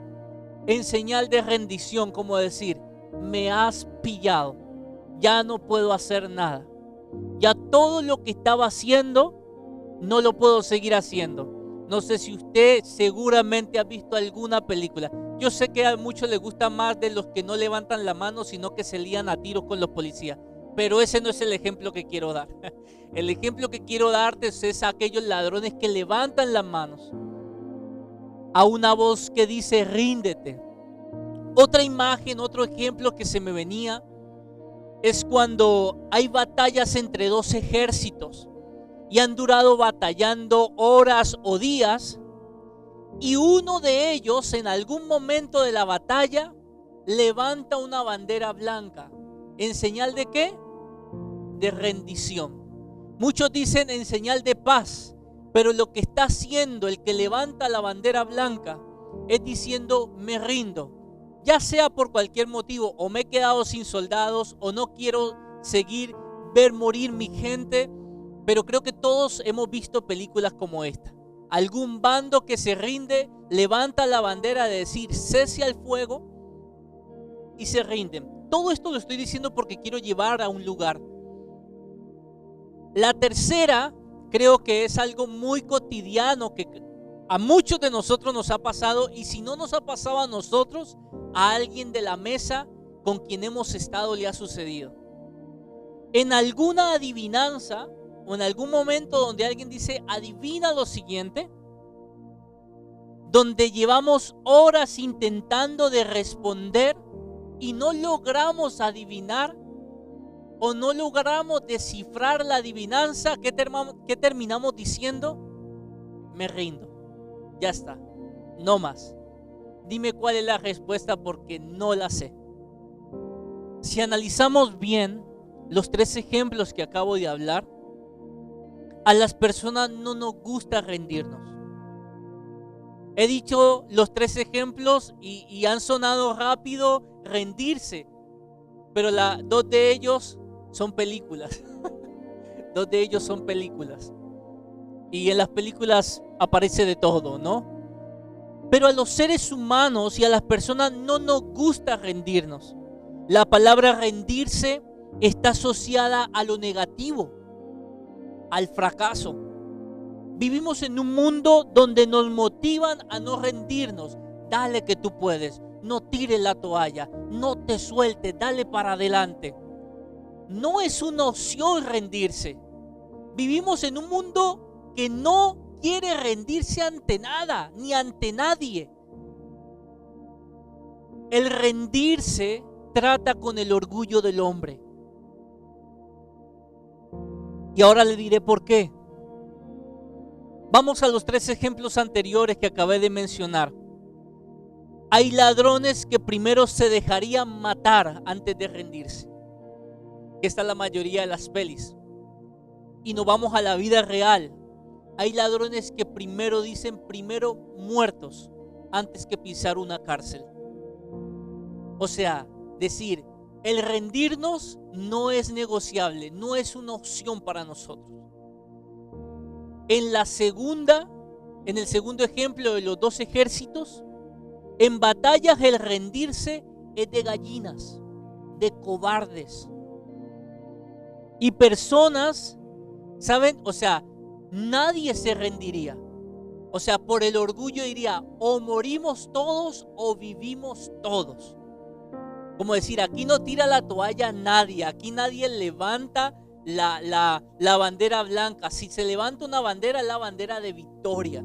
en señal de rendición, como decir, me has pillado, ya no puedo hacer nada. Ya todo lo que estaba haciendo, no lo puedo seguir haciendo. No sé si usted seguramente ha visto alguna película. Yo sé que a muchos les gusta más de los que no levantan la mano, sino que se lían a tiros con los policías. Pero ese no es el ejemplo que quiero dar. El ejemplo que quiero darte es aquellos ladrones que levantan las manos a una voz que dice ríndete. Otra imagen, otro ejemplo que se me venía es cuando hay batallas entre dos ejércitos y han durado batallando horas o días, y uno de ellos en algún momento de la batalla levanta una bandera blanca. ¿En señal de qué? De rendición. Muchos dicen en señal de paz, pero lo que está haciendo el que levanta la bandera blanca es diciendo me rindo, ya sea por cualquier motivo, o me he quedado sin soldados, o no quiero seguir ver morir mi gente. Pero creo que todos hemos visto películas como esta. Algún bando que se rinde levanta la bandera de decir cese al fuego y se rinden. Todo esto lo estoy diciendo porque quiero llevar a un lugar. La tercera creo que es algo muy cotidiano que a muchos de nosotros nos ha pasado, y si no nos ha pasado a nosotros, a alguien de la mesa con quien hemos estado le ha sucedido. En alguna adivinanza o en algún momento donde alguien dice adivina lo siguiente, donde llevamos horas intentando de responder y no logramos adivinar o no logramos descifrar la adivinanza, ¿qué terminamos diciendo? Me rindo, ya está, no más. Dime cuál es la respuesta porque no la sé. Si analizamos bien los tres ejemplos que acabo de hablar, a las personas no nos gusta rendirnos. He dicho los tres ejemplos y han sonado rápido rendirse, pero dos de ellos son películas. Dos de ellos son películas. Y en las películas aparece de todo, ¿no? Pero a los seres humanos y a las personas no nos gusta rendirnos. La palabra rendirse está asociada a lo negativo, al fracaso. Vivimos en un mundo donde nos motivan a no rendirnos. Dale que tú puedes, no tires la toalla, no te sueltes, dale para adelante. No es una opción rendirse. Vivimos en un mundo que no quiere rendirse ante nada ni ante nadie. El rendirse trata con el orgullo del hombre. Y ahora le diré por qué. Vamos a los tres ejemplos anteriores que acabé de mencionar. Hay ladrones que primero se dejarían matar antes de rendirse. Esta es la mayoría de las pelis. Y nos vamos a la vida real. Hay ladrones que primero dicen primero muertos antes que pisar una cárcel. O sea, decir, el rendirnos no es negociable, no es una opción para nosotros. En el segundo ejemplo de los dos ejércitos, en batallas el rendirse es de gallinas, de cobardes. Y personas, ¿saben? O sea, nadie se rendiría. O sea, por el orgullo diría, o morimos todos o vivimos todos. Como decir, aquí no tira la toalla nadie, aquí nadie levanta la bandera blanca. Si se levanta una bandera, es la bandera de victoria.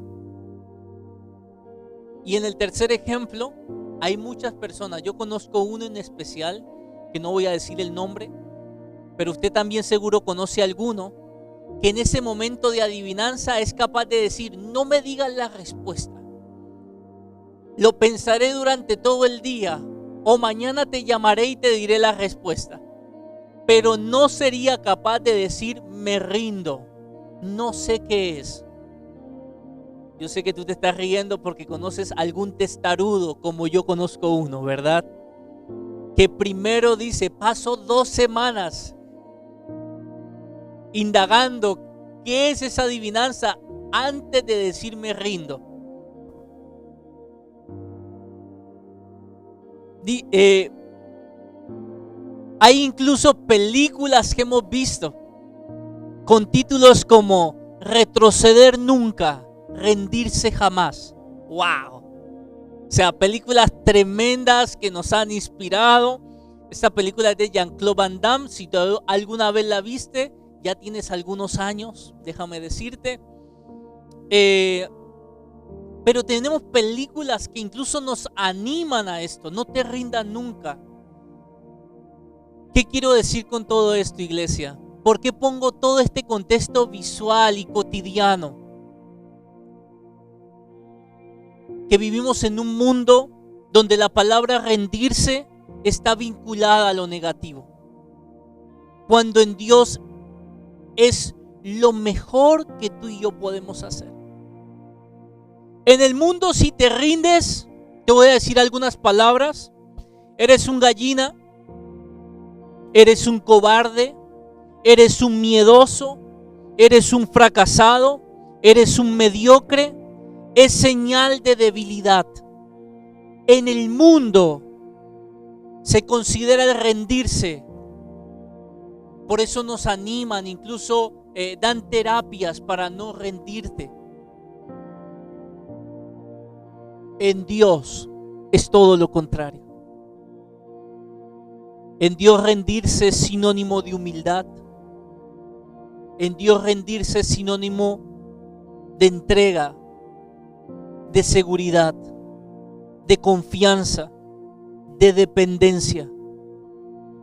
Y en el tercer ejemplo, hay muchas personas. Yo conozco uno en especial, que no voy a decir el nombre, pero usted también seguro conoce a alguno, que en ese momento de adivinanza es capaz de decir, no me digas la respuesta. Lo pensaré durante todo el día, o mañana te llamaré y te diré la respuesta. Pero no sería capaz de decir, me rindo, no sé qué es. Yo sé que tú te estás riendo porque conoces algún testarudo como yo conozco uno, ¿verdad? Que primero dice, paso 2 semanas indagando qué es esa adivinanza antes de decir me rindo. Hay incluso películas que hemos visto con títulos como Retroceder nunca, rendirse jamás. ¡Wow! O sea, películas tremendas que nos han inspirado. Esta película es de Jean-Claude Van Damme. Si tú alguna vez la viste, ya tienes algunos años, déjame decirte. Pero tenemos películas que incluso nos animan a esto. No te rindas nunca. ¿Qué quiero decir con todo esto, iglesia? ¿Por qué pongo todo este contexto visual y cotidiano? Que vivimos en un mundo donde la palabra rendirse está vinculada a lo negativo. Cuando en Dios es lo mejor que tú y yo podemos hacer. En el mundo, si te rindes, te voy a decir algunas palabras. Eres un gallina, eres un cobarde, eres un miedoso, eres un fracasado, eres un mediocre. Es señal de debilidad. En el mundo se considera el rendirse. Por eso nos animan, incluso dan terapias para no rendirte. En Dios es todo lo contrario. En Dios rendirse es sinónimo de humildad. En Dios rendirse es sinónimo de entrega, de seguridad, de confianza, de dependencia.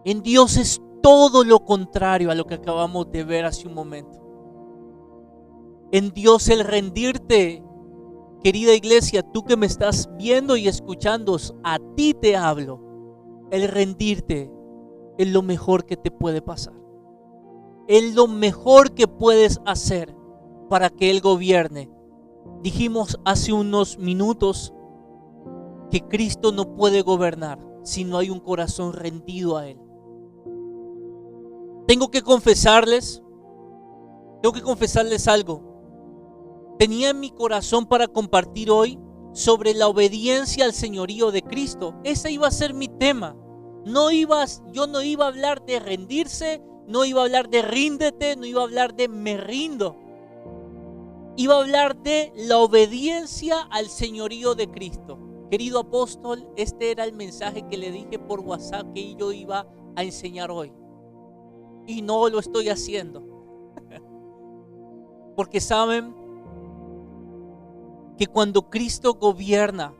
En Dios es todo lo contrario a lo que acabamos de ver hace un momento. En Dios el rendirte, querida iglesia, tú que me estás viendo y escuchando, a ti te hablo. El rendirte es lo mejor que te puede pasar. Es lo mejor que puedes hacer para que Él gobierne. Dijimos hace unos minutos que Cristo no puede gobernar si no hay un corazón rendido a Él. Tengo que confesarles algo. Tenía en mi corazón para compartir hoy sobre la obediencia al señorío de Cristo. Ese iba a ser mi tema. Yo no iba a hablar de rendirse, no iba a hablar de ríndete, no iba a hablar de me rindo. Iba a hablar de la obediencia al señorío de Cristo. Querido apóstol, este era el mensaje que le dije por WhatsApp que yo iba a enseñar hoy. Y no lo estoy haciendo. Porque saben que cuando Cristo gobierna,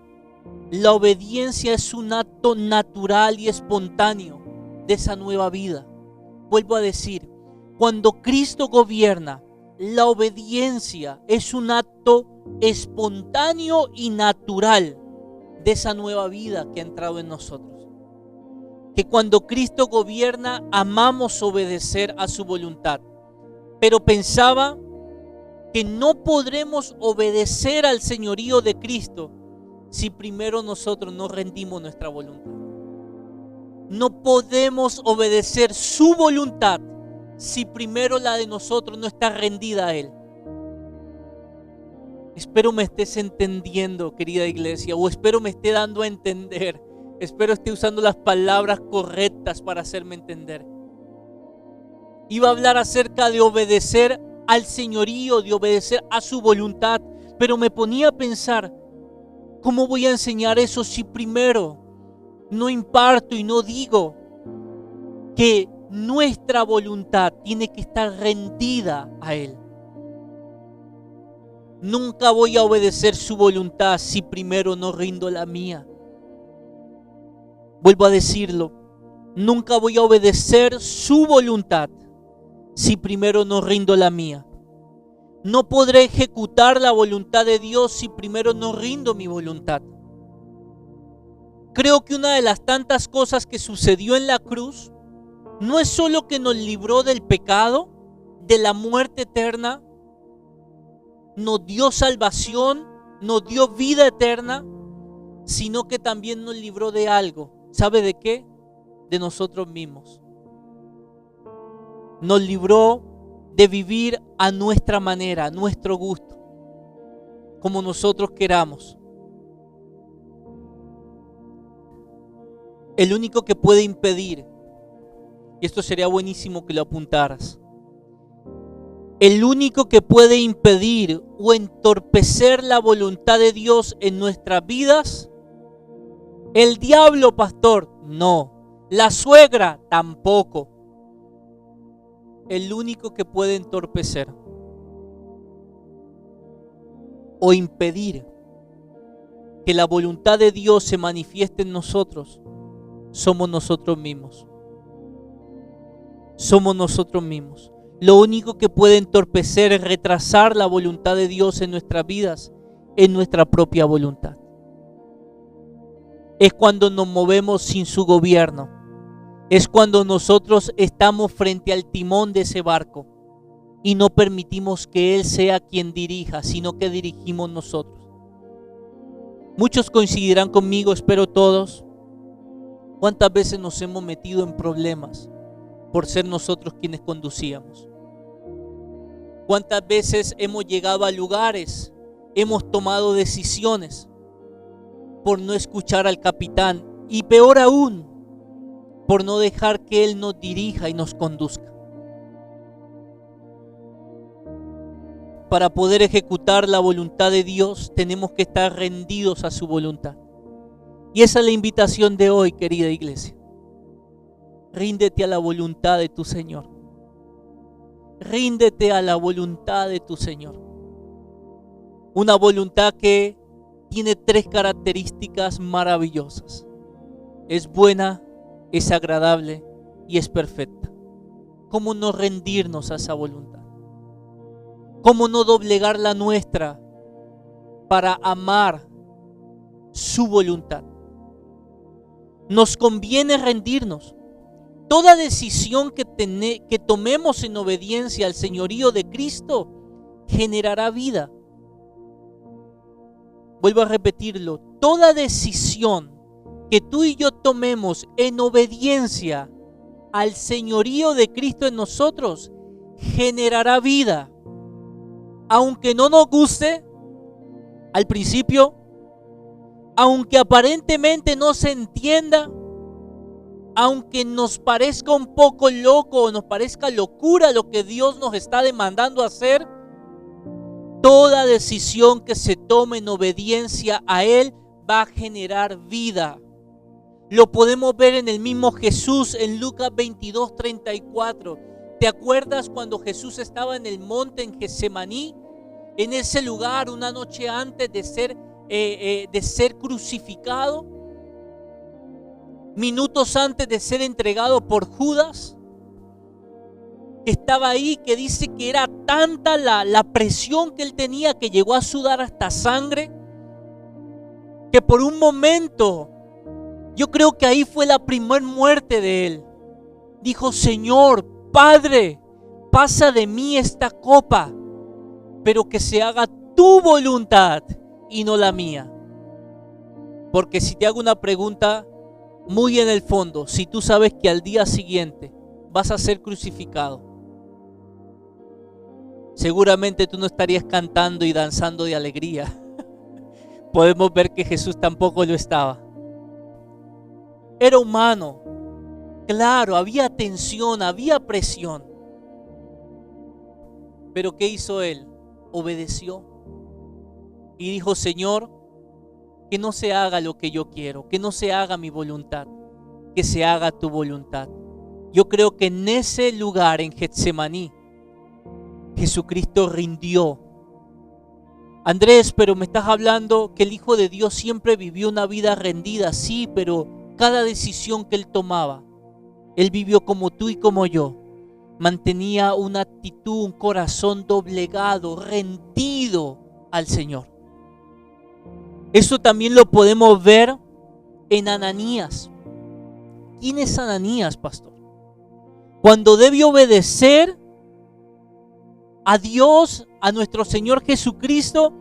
la obediencia es un acto natural y espontáneo de esa nueva vida. Vuelvo a decir, cuando Cristo gobierna, la obediencia es un acto espontáneo y natural de esa nueva vida que ha entrado en nosotros. Que cuando Cristo gobierna, amamos obedecer a su voluntad. Pero pensaba que no podremos obedecer al señorío de Cristo si primero nosotros no rendimos nuestra voluntad. No podemos obedecer su voluntad si primero la de nosotros no está rendida a Él. Espero me estés entendiendo, querida iglesia, o espero me esté dando a entender. Espero esté usando las palabras correctas para hacerme entender. Iba a hablar acerca de obedecer al señorío, de obedecer a su voluntad. Pero me ponía a pensar, ¿cómo voy a enseñar eso si primero no imparto y no digo que nuestra voluntad tiene que estar rendida a Él? Nunca voy a obedecer su voluntad si primero no rindo la mía. Vuelvo a decirlo, nunca voy a obedecer su voluntad si primero no rindo la mía. No podré ejecutar la voluntad de Dios si primero no rindo mi voluntad. Creo que una de las tantas cosas que sucedió en la cruz no es solo que nos libró del pecado, de la muerte eterna, nos dio salvación, nos dio vida eterna, sino que también nos libró de algo. ¿Sabe de qué? De nosotros mismos. Nos libró de vivir a nuestra manera, a nuestro gusto, como nosotros queramos. El único que puede impedir, y esto sería buenísimo que lo apuntaras, el único que puede impedir o entorpecer la voluntad de Dios en nuestras vidas, el diablo, pastor, no. La suegra, tampoco. El único que puede entorpecer o impedir que la voluntad de Dios se manifieste en nosotros somos nosotros mismos. Somos nosotros mismos. Lo único que puede entorpecer, retrasar la voluntad de Dios en nuestras vidas es nuestra propia voluntad. Es cuando nos movemos sin su gobierno. Es cuando nosotros estamos frente al timón de ese barco y no permitimos que Él sea quien dirija, sino que dirigimos nosotros. Muchos coincidirán conmigo, espero todos. ¿Cuántas veces nos hemos metido en problemas por ser nosotros quienes conducíamos? ¿Cuántas veces hemos llegado a lugares, hemos tomado decisiones por no escuchar al capitán y peor aún, por no dejar que Él nos dirija y nos conduzca? Para poder ejecutar la voluntad de Dios tenemos que estar rendidos a su voluntad. Y esa es la invitación de hoy, querida iglesia. Ríndete a la voluntad de tu Señor. Ríndete a la voluntad de tu Señor. Una voluntad que tiene 3 características maravillosas. Es buena, es agradable y es perfecta. ¿Cómo no rendirnos a esa voluntad? ¿Cómo no doblegar la nuestra para amar su voluntad? Nos conviene rendirnos. Toda decisión que tomemos en obediencia al señorío de Cristo generará vida. Vuelvo a repetirlo. Toda decisión que tú y yo tomemos en obediencia al señorío de Cristo en nosotros generará vida. Aunque no nos guste al principio, aunque aparentemente no se entienda, aunque nos parezca un poco loco o nos parezca locura lo que Dios nos está demandando hacer, toda decisión que se tome en obediencia a Él va a generar vida. Lo podemos ver en el mismo Jesús en Lucas 22:34. ¿Te acuerdas cuando Jesús estaba en el monte en Getsemaní? En ese lugar, una noche antes de ser crucificado, minutos antes de ser entregado por Judas, estaba ahí, que dice que era tanta la presión que él tenía que llegó a sudar hasta sangre, que por un momento, yo creo que ahí fue la primer muerte de él. Dijo: Señor, Padre, pasa de mí esta copa, pero que se haga tu voluntad y no la mía. Porque si te hago una pregunta muy en el fondo, si tú sabes que al día siguiente vas a ser crucificado, seguramente tú no estarías cantando y danzando de alegría. Podemos ver que Jesús tampoco lo estaba. Era humano. Claro, había tensión, había presión. Pero ¿qué hizo él? Obedeció. y dijo: Señor, que no se haga lo que yo quiero, que no se haga mi voluntad, que se haga tu voluntad. Yo creo que en ese lugar, en Getsemaní, Jesucristo rindió. Andrés, pero me estás hablando que el Hijo de Dios siempre vivió una vida rendida. Sí, pero cada decisión que Él tomaba, Él vivió como tú y como yo. Mantenía una actitud, un corazón doblegado, rendido al Señor. Eso también lo podemos ver en Ananías. ¿Quién es Ananías, pastor? Cuando debe obedecer a Dios, a nuestro Señor Jesucristo,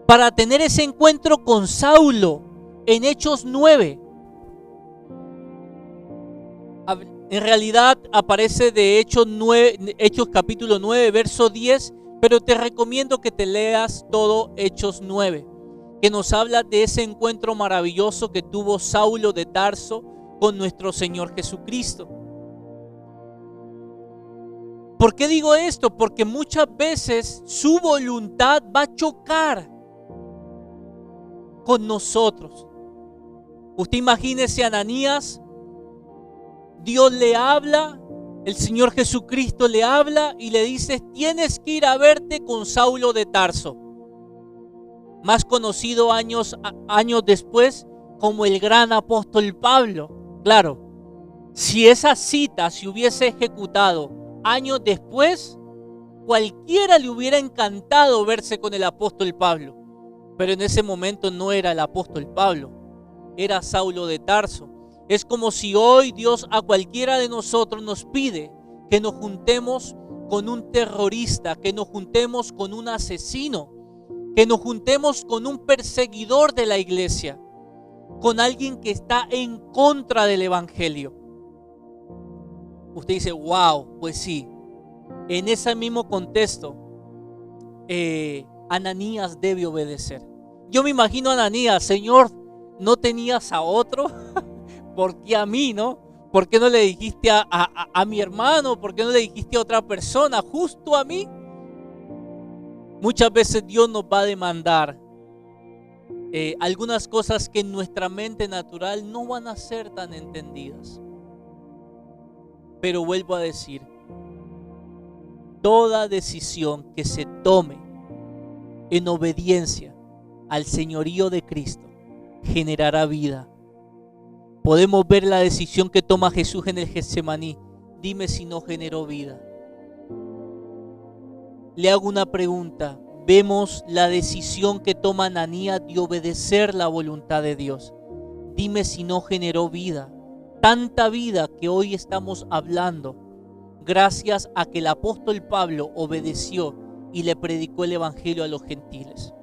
para tener ese encuentro con Saulo en Hechos 9. En realidad aparece de Hechos capítulo 9, verso 10, pero te recomiendo que te leas todo Hechos 9, que nos habla de ese encuentro maravilloso que tuvo Saulo de Tarso con nuestro Señor Jesucristo. ¿Por qué digo esto? Porque muchas veces su voluntad va a chocar con nosotros. Usted imagínese a Ananías, Dios le habla, el Señor Jesucristo le habla y le dice: tienes que ir a verte con Saulo de Tarso, más conocido años después como el gran apóstol Pablo. Claro, si esa cita se hubiese ejecutado años después, cualquiera le hubiera encantado verse con el apóstol Pablo, pero en ese momento no era el apóstol Pablo, era Saulo de Tarso. Es como si hoy Dios a cualquiera de nosotros nos pide que nos juntemos con un terrorista, que nos juntemos con un asesino, que nos juntemos con un perseguidor de la iglesia, con alguien que está en contra del evangelio. Usted dice: wow, pues sí, en ese mismo contexto Ananías debe obedecer. Yo me imagino a Ananías: Señor, ¿no tenías a otro? ¿Por qué a mí, no? ¿Por qué no le dijiste a mi hermano? ¿Por qué no le dijiste a otra persona? Justo a mí. Muchas veces Dios nos va a demandar algunas cosas que en nuestra mente natural no van a ser tan entendidas. Pero vuelvo a decir, toda decisión que se tome en obediencia al señorío de Cristo generará vida. Podemos ver la decisión que toma Jesús en el Getsemaní. Dime si no generó vida. Le hago una pregunta. Vemos la decisión que toma Ananías de obedecer la voluntad de Dios. Dime si no generó vida. Tanta vida que hoy estamos hablando gracias a que el apóstol Pablo obedeció y le predicó el evangelio a los gentiles.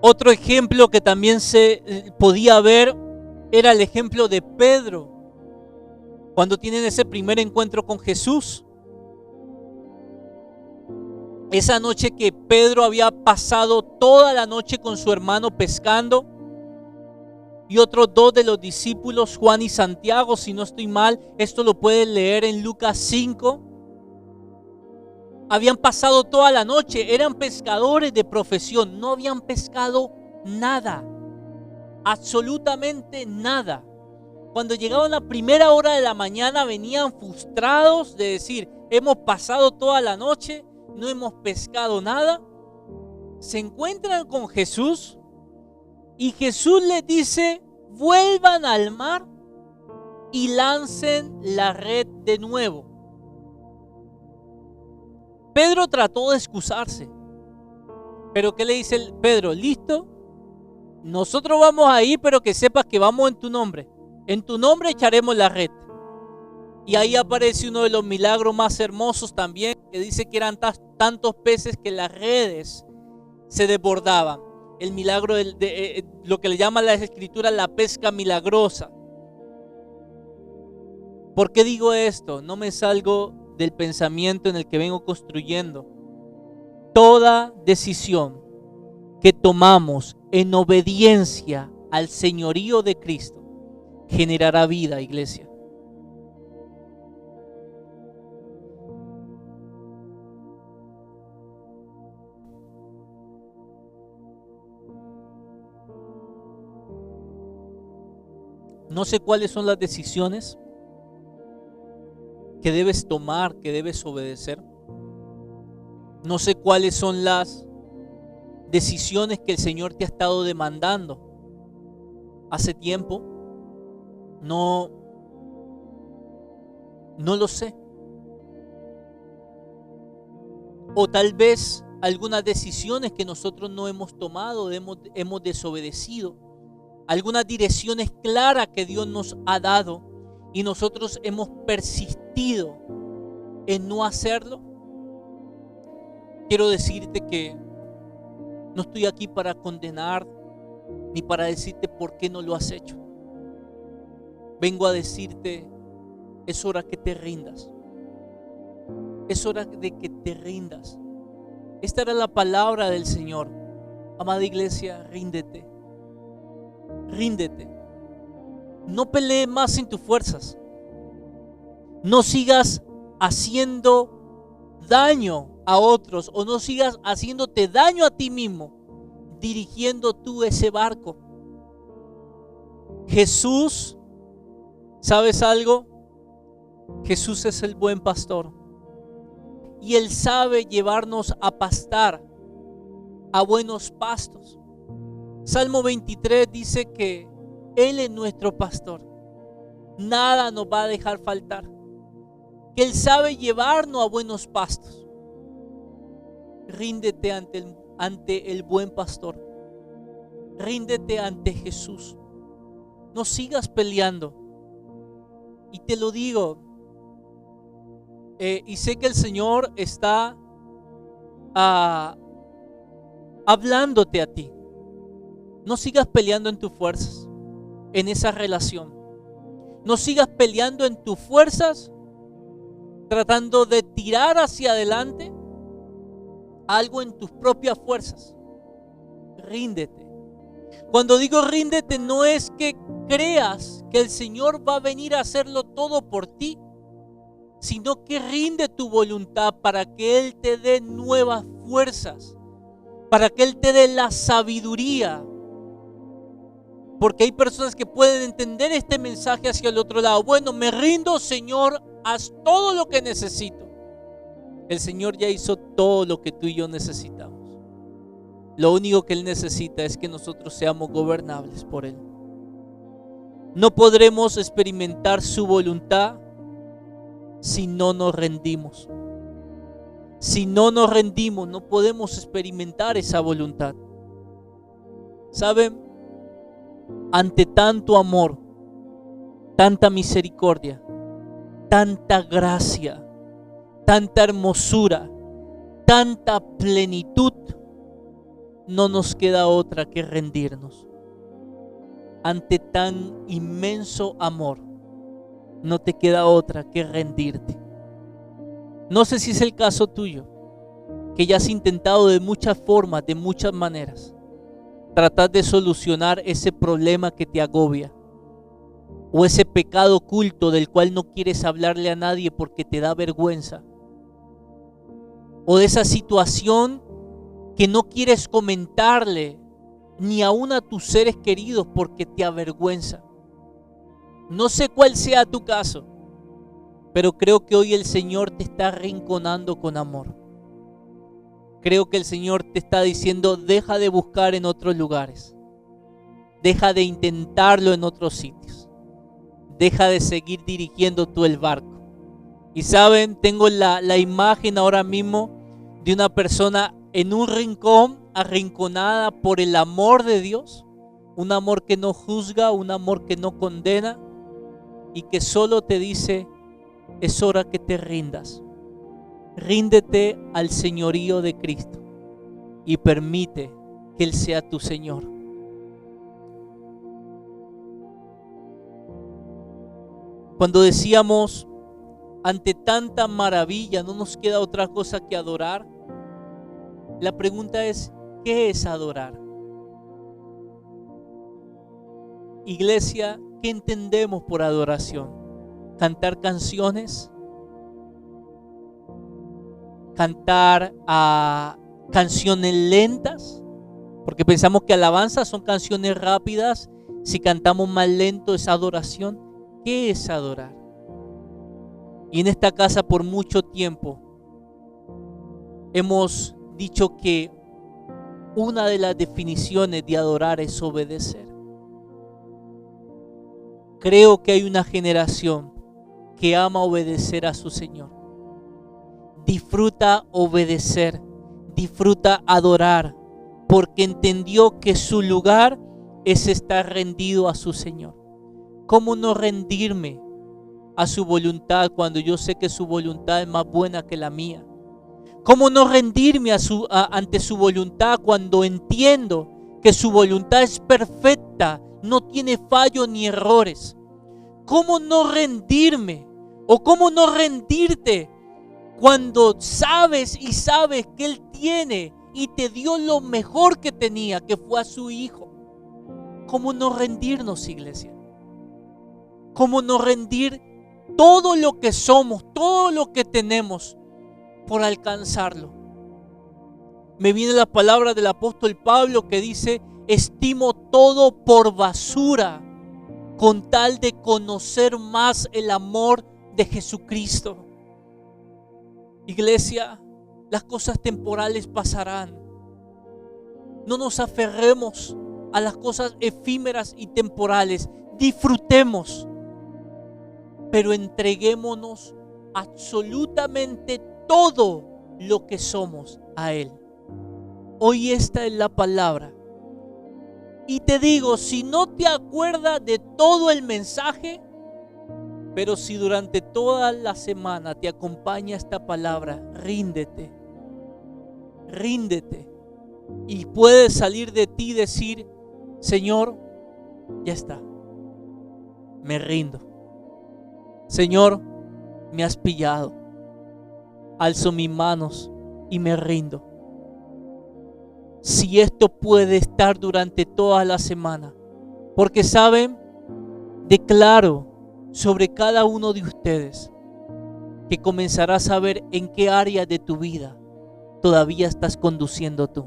Otro ejemplo que también se podía ver era el ejemplo de Pedro, cuando tienen ese primer encuentro con Jesús. Esa noche que Pedro había pasado toda la noche con su hermano pescando, y otros dos de los discípulos, Juan y Santiago, si no estoy mal, esto lo pueden leer en Lucas 5. Habían pasado toda la noche, eran pescadores de profesión, no habían pescado nada, absolutamente nada. Cuando llegaban a la primera hora de la mañana venían frustrados de decir: hemos pasado toda la noche, no hemos pescado nada. Se encuentran con Jesús y Jesús les dice: vuelvan al mar y lancen la red de nuevo. Pedro trató de excusarse, pero ¿qué le dice Pedro? ¿Listo? Nosotros vamos a ir, pero que sepas que vamos en tu nombre. En tu nombre echaremos la red. Y ahí aparece uno de los milagros más hermosos también, que dice que eran tantos peces que las redes se desbordaban. El milagro de lo que le llaman las escrituras la pesca milagrosa. ¿Por qué digo esto? No me salgo del pensamiento en el que vengo construyendo. Toda decisión que tomamos en obediencia al señorío de Cristo generará vida, iglesia. No sé cuáles son las decisiones que debes tomar, que debes obedecer. No sé cuáles son las decisiones que el Señor te ha estado demandando hace tiempo. No lo sé. O tal vez algunas decisiones que nosotros no hemos tomado, hemos desobedecido. Algunas direcciones claras que Dios nos ha dado y nosotros hemos persistido en no hacerlo. Quiero decirte que no estoy aquí para condenar ni para decirte por qué no lo has hecho. Vengo a decirte, es hora que te rindas. Es hora de que te rindas. Esta era la palabra del Señor. Amada iglesia, ríndete. Ríndete. No pelees más en tus fuerzas. No sigas haciendo daño a otros o no sigas haciéndote daño a ti mismo, dirigiendo tú ese barco. Jesús, ¿sabes algo? Jesús es el buen pastor y Él sabe llevarnos a pastar a buenos pastos. Salmo 23 dice que Él es nuestro pastor, nada nos va a dejar faltar, que Él sabe llevarnos a buenos pastos. Ríndete ante el buen pastor, ríndete ante Jesús, no sigas peleando. Y te lo digo, y sé que el Señor está hablándote a ti. No sigas peleando en tus fuerzas, en esa relación. No sigas peleando en tus fuerzas, tratando de tirar hacia adelante algo en tus propias fuerzas. Ríndete. Cuando digo ríndete, no es que creas que el Señor va a venir a hacerlo todo por ti, sino que rinde tu voluntad para que Él te dé nuevas fuerzas, para que Él te dé la sabiduría. Porque hay personas que pueden entender este mensaje hacia el otro lado. Bueno, me rindo, Señor, haz todo lo que necesito. El Señor ya hizo todo lo que tú y yo necesitamos. Lo único que Él necesita es que nosotros seamos gobernables por Él. No podremos experimentar su voluntad si no nos rendimos. Si no nos rendimos, no podemos experimentar esa voluntad. ¿Saben? Ante tanto amor, tanta misericordia, tanta gracia, tanta hermosura, tanta plenitud, no nos queda otra que rendirnos. Ante tan inmenso amor, no te queda otra que rendirte. No sé si es el caso tuyo, que ya has intentado de muchas formas, de muchas maneras, tratar de solucionar ese problema que te agobia, o ese pecado oculto del cual no quieres hablarle a nadie porque te da vergüenza, o de esa situación que no quieres comentarle ni aún a tus seres queridos porque te avergüenza. No sé cuál sea tu caso, pero creo que hoy el Señor te está arrinconando con amor. Creo que el Señor te está diciendo, deja de buscar en otros lugares, deja de intentarlo en otros sitios, deja de seguir dirigiendo tú el barco. Y saben, tengo la imagen ahora mismo de una persona en un rincón, arrinconada por el amor de Dios, un amor que no juzga, un amor que no condena y que solo te dice, es hora que te rindas. Ríndete al señorío de Cristo y permite que Él sea tu Señor. Cuando decíamos, ante tanta maravilla no nos queda otra cosa que adorar, la pregunta es, ¿qué es adorar? Iglesia, ¿qué entendemos por adoración? ¿Cantar canciones? ¿Cantar canciones lentas? Porque pensamos que alabanzas son canciones rápidas, Si cantamos más lento, ¿es adoración? ¿Qué es adorar? Y en esta casa por mucho tiempo hemos dicho que una de las definiciones de adorar es obedecer. Creo que hay una generación que ama obedecer a su Señor. Disfruta obedecer, disfruta adorar, porque entendió que su lugar es estar rendido a su Señor. ¿Cómo no rendirme a su voluntad cuando yo sé que su voluntad es más buena que la mía? ¿Cómo no rendirme ante su voluntad cuando entiendo que su voluntad es perfecta, no tiene fallos ni errores? ¿Cómo no rendirme o cómo no rendirte cuando sabes que Él tiene y te dio lo mejor que tenía, que fue a su Hijo? ¿Cómo no rendirnos, iglesia? ¿Cómo no rendir todo lo que somos, todo lo que tenemos por alcanzarlo? Me viene la palabra del apóstol Pablo que dice: estimo todo por basura con tal de conocer más el amor de Jesucristo. Iglesia, las cosas temporales pasarán. No nos aferremos a las cosas efímeras y temporales. Disfrutemos, pero entreguémonos absolutamente todo lo que somos a Él. Hoy esta es la palabra. Y te digo, si no te acuerdas de todo el mensaje, pero si durante toda la semana te acompaña esta palabra, ríndete. Ríndete. Y puedes salir de ti y decir: Señor, ya está. Me rindo. Señor, me has pillado. Alzo mis manos y me rindo. Si esto puede estar durante toda la semana, porque saben, declaro sobre cada uno de ustedes que comenzarás a ver en qué área de tu vida todavía estás conduciendo tú.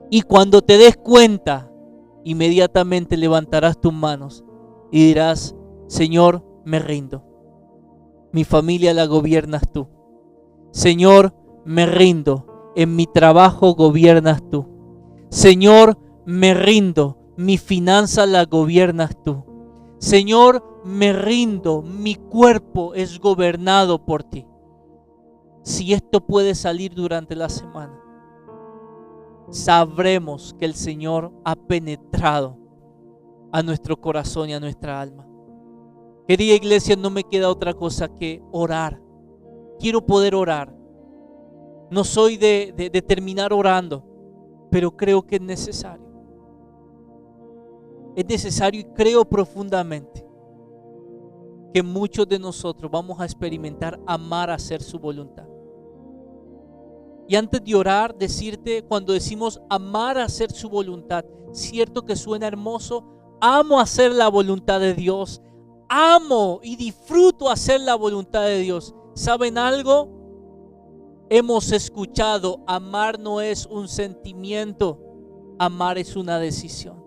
Y cuando te des cuenta, inmediatamente levantarás tus manos y dirás: Señor, me rindo. Mi familia la gobiernas tú. Señor, me rindo. En mi trabajo gobiernas tú. Señor, me rindo. Mi finanza la gobiernas tú. Señor, me rindo. Mi cuerpo es gobernado por ti. Si esto puede salir durante la semana, sabremos que el Señor ha penetrado a nuestro corazón y a nuestra alma. Querida iglesia, no me queda otra cosa que orar. Quiero poder orar. No soy de terminar orando, pero creo que es necesario. Es necesario y creo profundamente que muchos de nosotros vamos a experimentar amar a hacer su voluntad. Y antes de orar, decirte, cuando decimos amar a hacer su voluntad, cierto que suena hermoso, amo hacer la voluntad de Dios, amo y disfruto hacer la voluntad de Dios. ¿Saben algo? Hemos escuchado, amar no es un sentimiento, amar es una decisión.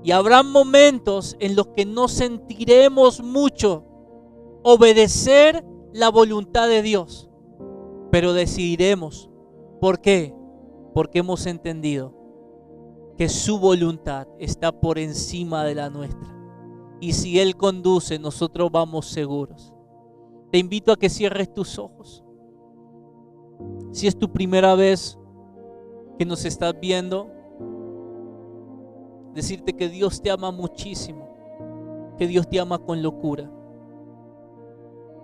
Y habrá momentos en los que no sentiremos mucho obedecer la voluntad de Dios, pero decidiremos. ¿Por qué? Porque hemos entendido que su voluntad está por encima de la nuestra. Y si Él conduce, nosotros vamos seguros. Te invito a que cierres tus ojos. Si es tu primera vez que nos estás viendo, decirte que Dios te ama muchísimo, que Dios te ama con locura.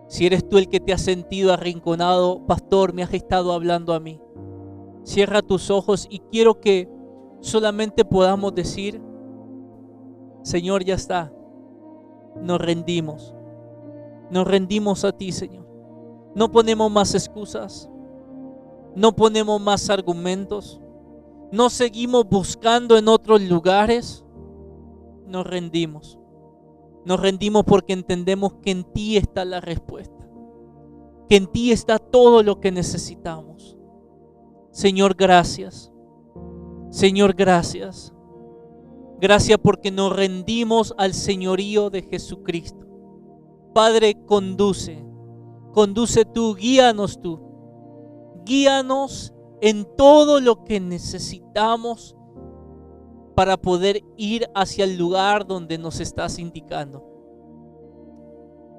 Si eres tú el que te has sentido arrinconado, pastor, me has estado hablando a mí, cierra tus ojos y quiero que solamente podamos decir: Señor, ya está, nos rendimos a ti, Señor. No ponemos más excusas. No ponemos más argumentos. No seguimos buscando en otros lugares. Nos rendimos. Nos rendimos porque entendemos que en ti está la respuesta. Que en ti está todo lo que Gracias porque nos rendimos al señorío de Jesucristo. Padre, conduce tú, guíanos tú. Guíanos en todo lo que necesitamos para poder ir hacia el lugar donde nos estás indicando.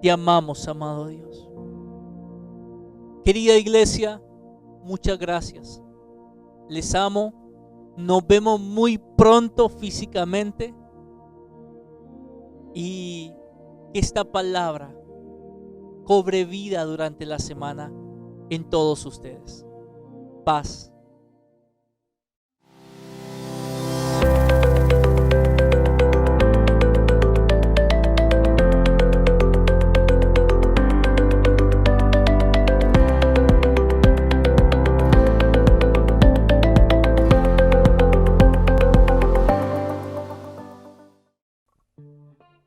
Te amamos, amado Dios. Querida iglesia, muchas gracias. Les amo. Nos vemos muy pronto físicamente. Y que esta palabra cobre vida durante la semana en todos ustedes. Paz.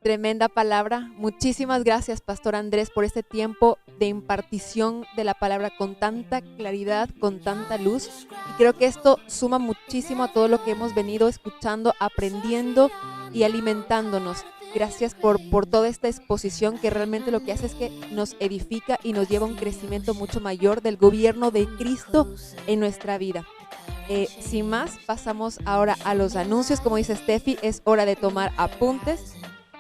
Tremenda palabra. Muchísimas gracias, Pastor Andrés, por este tiempo de impartición de la palabra con tanta claridad, con tanta luz. Y creo que esto suma muchísimo a todo lo que hemos venido escuchando, aprendiendo y alimentándonos. Gracias por toda esta exposición que realmente lo que hace es que nos edifica y nos lleva a un crecimiento mucho mayor del gobierno de Cristo en nuestra vida. Sin más, pasamos ahora a los anuncios. Como dice Steffi, es hora de tomar apuntes.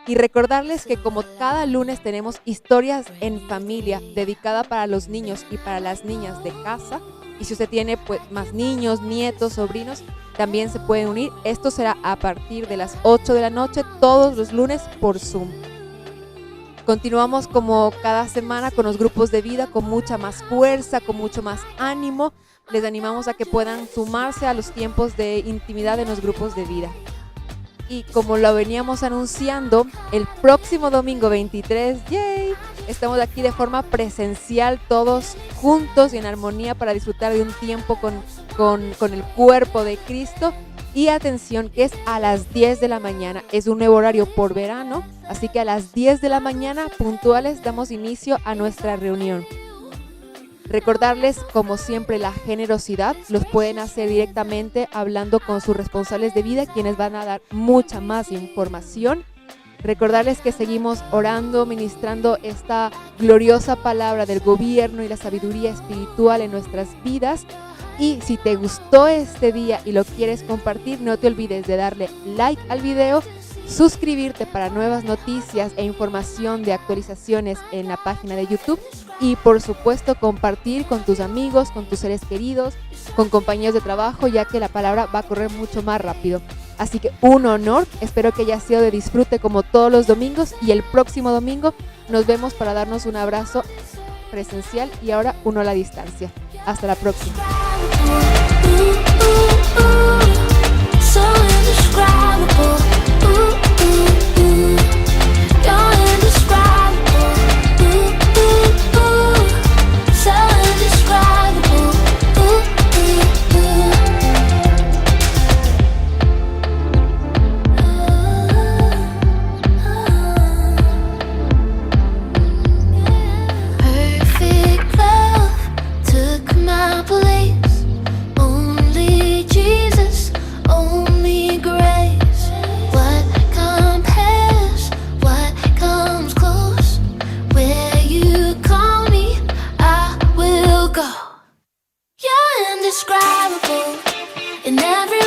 Y recordarles que como cada lunes tenemos historias en familia dedicada para los niños y para las niñas de casa. Y si usted tiene pues más niños, nietos, sobrinos, también se pueden unir. Esto será a partir de las 8 de la noche, todos los lunes por Zoom. Continuamos como cada semana con los grupos de vida, con mucha más fuerza, con mucho más ánimo. Les animamos a que puedan sumarse a los tiempos de intimidad en los grupos de vida. Y como lo veníamos anunciando, el próximo domingo 23, ¡yay!, estamos aquí de forma presencial, todos juntos y en armonía para disfrutar de un tiempo con el cuerpo de Cristo. Y atención, que es a las 10 de la mañana, es un nuevo horario por verano, así que a las 10 de la mañana puntuales damos inicio a nuestra reunión. Recordarles, como siempre, la generosidad. Los pueden hacer directamente hablando con sus responsables de vida, quienes van a dar mucha más información. Recordarles que seguimos orando, ministrando esta gloriosa palabra del gobierno y la sabiduría espiritual en nuestras vidas. Y si te gustó este día y lo quieres compartir, no te olvides de darle like al video, suscribirte para nuevas noticias e información de actualizaciones en la página de YouTube y por supuesto compartir con tus amigos, con tus seres queridos, con compañeros de trabajo, ya que la palabra va a correr mucho más rápido. Así que un honor, espero que haya sido de disfrute como todos los domingos y el próximo domingo nos vemos para darnos un abrazo presencial y ahora uno a la distancia. Hasta la próxima. So indescribable. You're indescribable. So indescribable. Perfect love took my place. Only Jesus, only grace. What compares, what comes close? Where you call me, I will go. You're indescribable in every